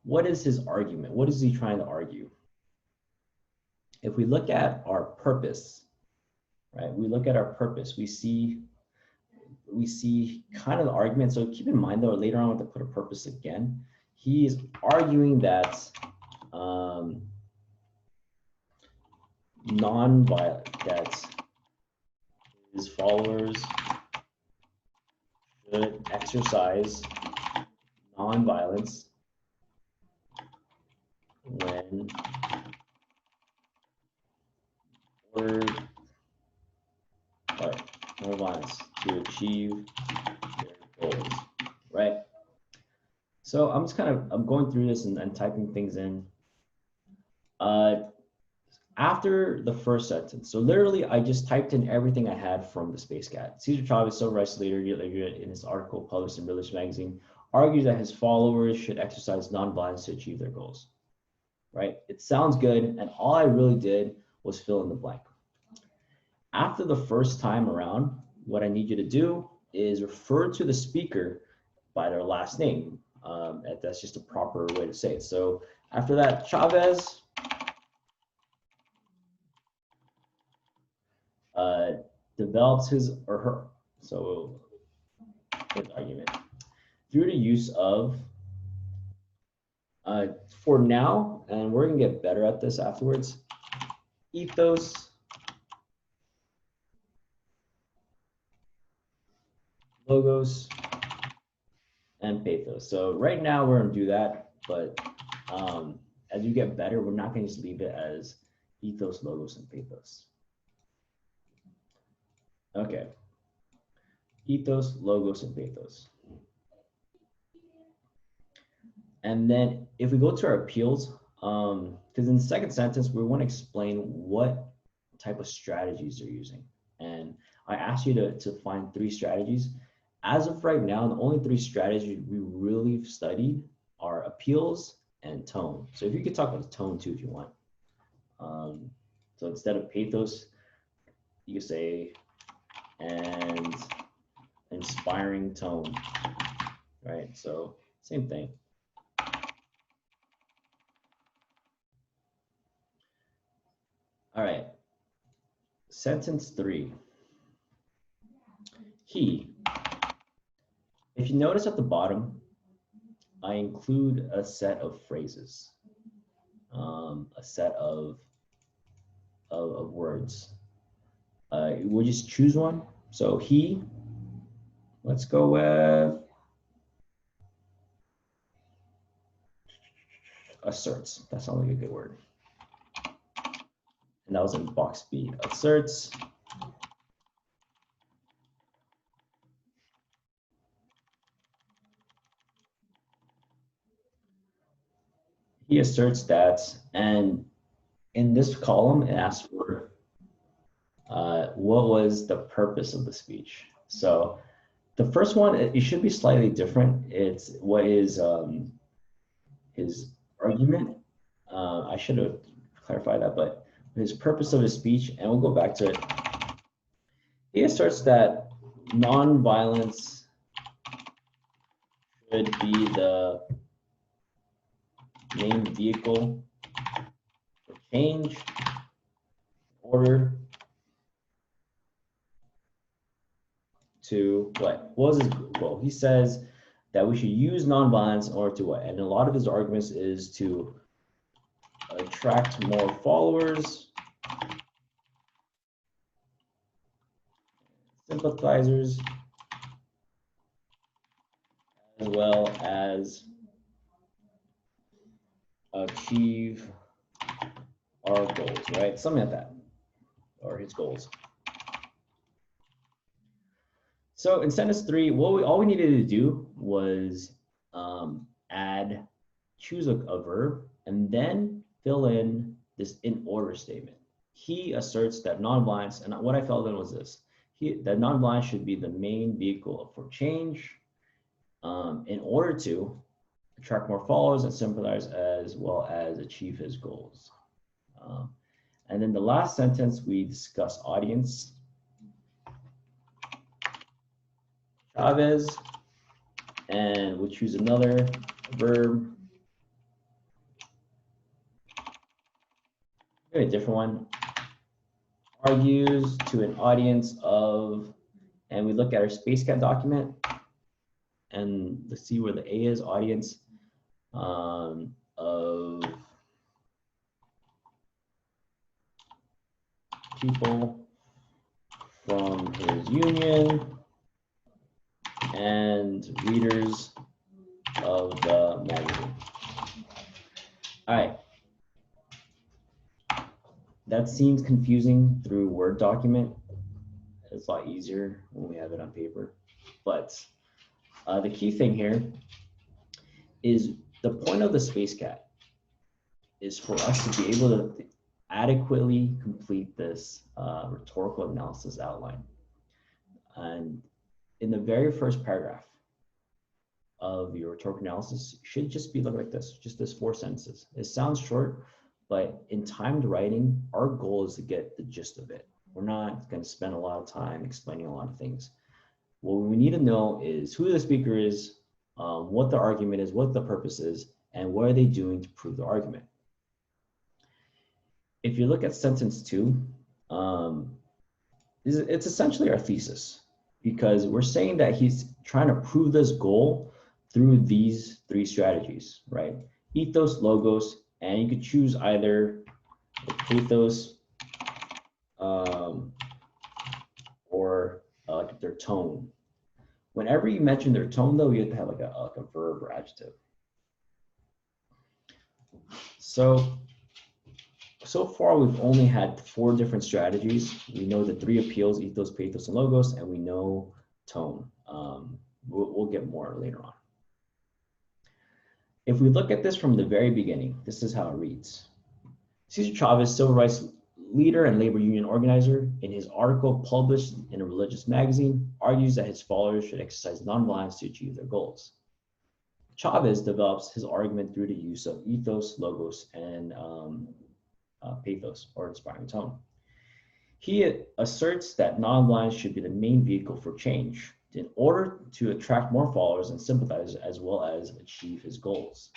What is his argument? What is he trying to argue? If we look at our purpose, right? We look at our purpose, we see kind of the argument. So keep in mind though, later on I want to put a purpose again. He is arguing that non-violent, that his followers should exercise non-violence when no violence to achieve their goals, right? So I'm just I'm going through this and typing things in. After the first sentence, so literally I just typed in everything I had from the space cat. Cesar Chavez, civil rights leader, in his article published in Religious Magazine, argues that his followers should exercise nonviolence to achieve their goals, right? It sounds good, and all I really did was fill in the blank. After the first time around, what I need you to do is refer to the speaker by their last name. That's just a proper way to say it. So After that, Chavez develops his or her, so good argument, through the use of, for now, and we're gonna get better at this afterwards, ethos, logos, and pathos. So right now we're gonna do that, but as you get better, we're not gonna just leave it as ethos, logos, and pathos. Okay. Ethos, logos, and pathos. And then if we go to our appeals, because in the second sentence, we want to explain what type of strategies they're using. And I asked you to find 3 strategies. As of right now, the only 3 strategies we really studied are appeals and tone. So if you could talk about tone too, if you want. So instead of pathos, you could say, and inspiring tone, right? So same thing. All right, sentence 3. He. If you notice at the bottom, I include a set of phrases, a set of words. We'll just choose one. So he, let's go with asserts. That sounds like a good word. And that was in box B. Asserts. He asserts that, and in this column, it asks for what was the purpose of the speech. So the first one, it should be slightly different. It's what is his argument. I should have clarified that, but his purpose of his speech, and we'll go back to it. He asserts that nonviolence should be the main vehicle for change, order to what? What was his goal? He says that we should use nonviolence in order to what? And a lot of his arguments is to attract more followers, sympathizers, as well as achieve our goals, right? Something like that, or his goals. So in sentence 3, all we needed to do was choose a verb, and then fill in this in order statement. He asserts that nonviolence, and what I filled in was this, that nonviolence should be the main vehicle for change in order to attract more followers and sympathize as well as achieve his goals. And then the last sentence, we discuss audience. Chavez, and we'll choose another verb. Maybe a different one. Argues to an audience of, and we look at our SpaceCat document, and let's see where the A is, audience of people from his union and readers of the magazine. All right. That seems confusing through Word document. It's a lot easier when we have it on paper. But the key thing here is the point of the SpaceCat is for us to be able to adequately complete this rhetorical analysis outline. And in the very first paragraph of your rhetorical analysis should just be like this, just this 4 sentences. It sounds short, but in timed writing, our goal is to get the gist of it. We're not going to spend a lot of time explaining a lot of things. What we need to know is who the speaker is, what the argument is, what the purpose is, and what are they doing to prove the argument? If you look at sentence 2, it's essentially our thesis, because we're saying that he's trying to prove this goal through these 3 strategies, right? Ethos, logos, and you could choose either pathos or their tone. Whenever you mention their tone, though, you have to have like a verb or adjective. So far, we've only had 4 different strategies. We know the 3 appeals, ethos, pathos, and logos, and we know tone. We'll get more later on. If we look at this from the very beginning, this is how it reads. Cesar Chavez, civil rights leader and labor union organizer, in his article published in a religious magazine, argues that his followers should exercise nonviolence to achieve their goals. Chavez develops his argument through the use of ethos, logos, and pathos, or inspiring tone. He asserts that nonviolence should be the main vehicle for change in order to attract more followers and sympathizers, as well as achieve his goals.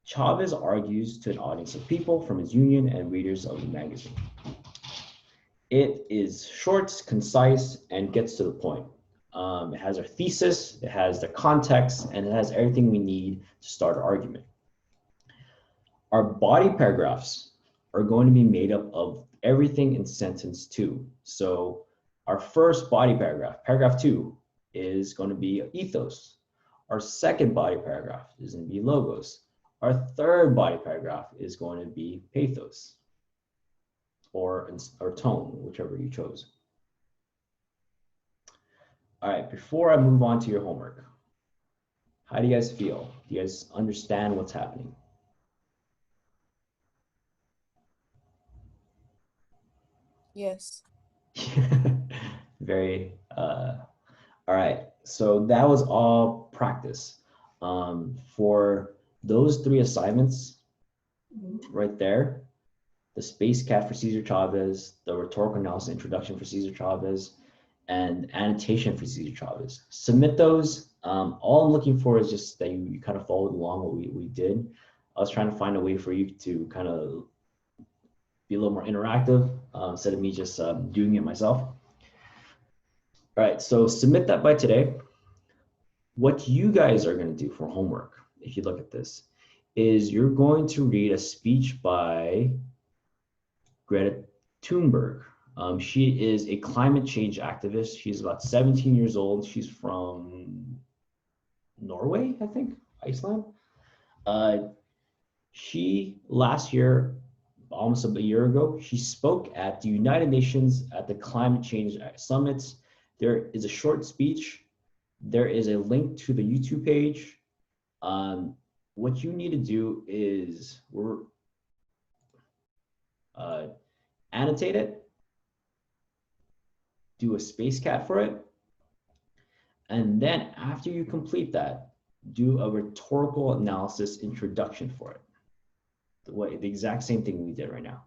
Chavez argues to an audience of people from his union and readers of the magazine. It is short, concise, and gets to the point. It has our thesis, it has the context, and it has everything we need to start an argument. Our body paragraphs are going to be made up of everything in sentence 2. So our first body paragraph, paragraph 2, is going to be ethos. Our second body paragraph is going to be logos. Our third body paragraph is going to be pathos, or tone, whichever you chose. All right, before I move on to your homework, how do you guys feel? Do you guys understand what's happening? Yes. Very, all right, so that was all practice. For those 3 assignments right there, the Space Cat for Cesar Chavez, the Rhetorical Analysis Introduction for Cesar Chavez, and annotation for Cesar Chavez. Submit those. All I'm looking for is just that you kind of followed along what we did. I was trying to find a way for you to kind of be a little more interactive instead of me just doing it myself. All right, so submit that by today. What you guys are going to do for homework, if you look at this, is you're going to read a speech by Greta Thunberg. She is a climate change activist. She's about 17 years old. She's from Norway, I think, Iceland. She last year, almost a year ago, she spoke at the United Nations at the Climate Change Summit. There is a short speech. There is a link to the YouTube page. What you need to do is annotate it, do a space cat for it, and then after you complete that, do a rhetorical analysis introduction for it. The exact same thing we did right now.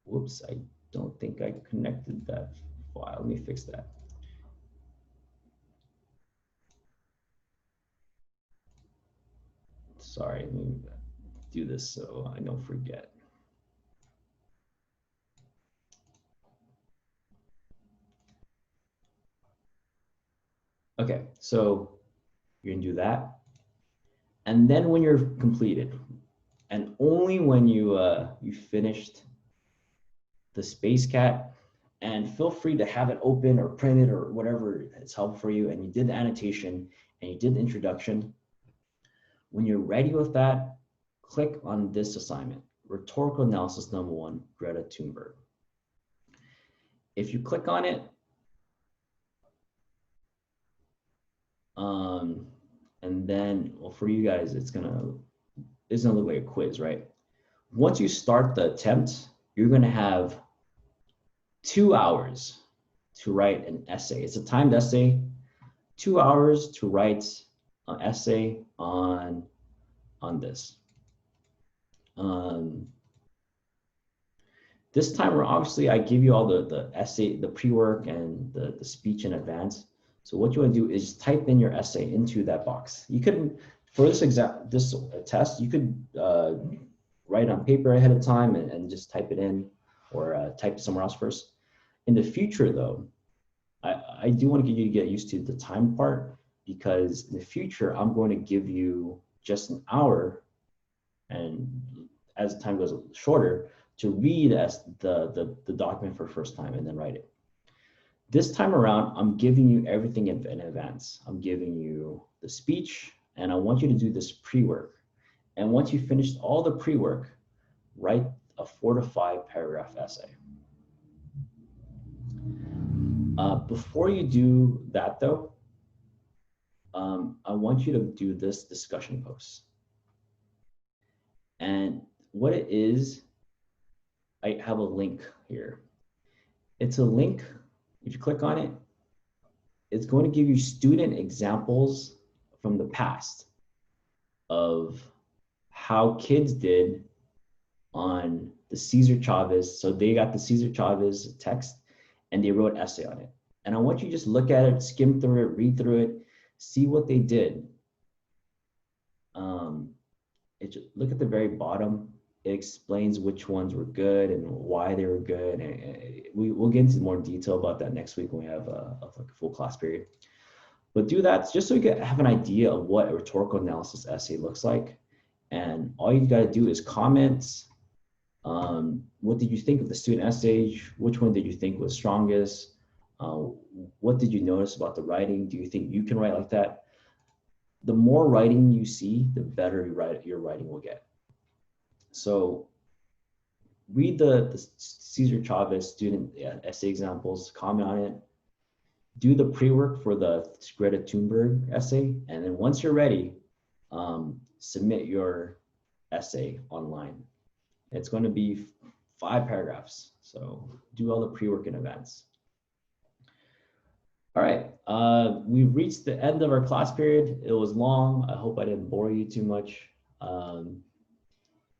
Whoops, I don't think I connected that file. Let me fix that. Sorry, let me do this so I don't forget. Okay, so you're gonna do that. And then when you're completed, and only when you finished the space cat, and feel free to have it open or print it or whatever is helpful for you, and you did the annotation and you did the introduction, when you're ready with that, click on this assignment, Rhetorical Analysis number 1, Greta Thunberg. If you click on it, and then, well, for you guys, it's gonna look like a quiz, right? Once you start the attempt, you're gonna have 2 hours to write an essay. It's a timed essay, 2 hours to write an essay on this. This time, obviously, I give you all the essay, the pre-work, and the speech in advance. So what you want to do is type in your essay into that box. You can for this test, you could write on paper ahead of time and just type it in, or type it somewhere else first. In the future, though, I do want to get you to get used to the time part, because in the future, I'm going to give you just an hour, and as time goes shorter, to read as the document for the first time and then write it. This time around, I'm giving you everything in advance. I'm giving you the speech, and I want you to do this pre-work. And once you finish all the pre-work, write a 4 to 5 paragraph essay. Before you do that, though, I want you to do this discussion post. And what it is, I have a link here. It's a link. If you click on it, it's going to give you student examples from the past of how kids did on the Cesar Chavez. So they got the Cesar Chavez text and they wrote an essay on it. And I want you to just look at it, skim through it, read through it, see what they did. Look at the very bottom. It explains which ones were good and why they were good. And we'll get into more detail about that next week when we have a full class period. But do that just so you can have an idea of what a rhetorical analysis essay looks like. And all you got to do is comment. What did you think of the student essay? Which one did you think was strongest? What did you notice about the writing? Do you think you can write like that? The more writing you see, the better your writing will get. So read the Cesar Chavez student essay examples, comment on it, do the pre-work for the Greta Thunberg essay, and then once you're ready, submit your essay online. It's going to be 5 paragraphs, so do all the pre-work in advance. All right, we've reached the end of our class period. It was long. I hope I didn't bore you too much.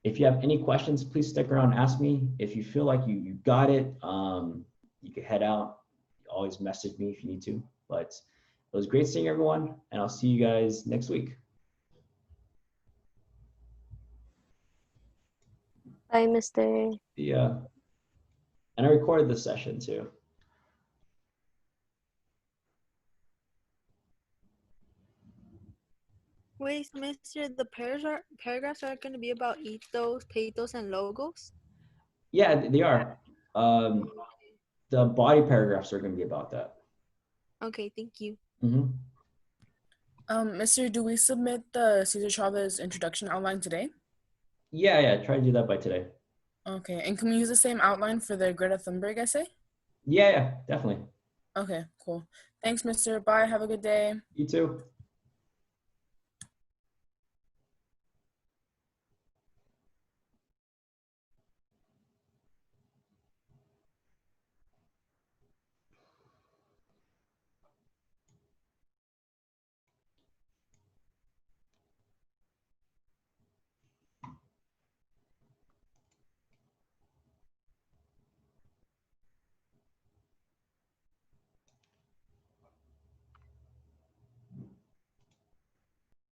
If you have any questions, please stick around and ask me. If you feel like you got it, you can head out. Always message me if you need to. But it was great seeing everyone, and I'll see you guys next week. Bye, Mr. Yeah. And I recorded this session too. Wait, Mister, the paragraphs are going to be about ethos, pathos, and logos? Yeah, they are. The body paragraphs are going to be about that. Okay, thank you. Mister, do we submit the Cesar Chavez introduction outline today? Yeah, try to do that by today. Okay, and can we use the same outline for the Greta Thunberg essay? Yeah, definitely. Okay, cool. Thanks, Mister. Bye, have a good day. You too.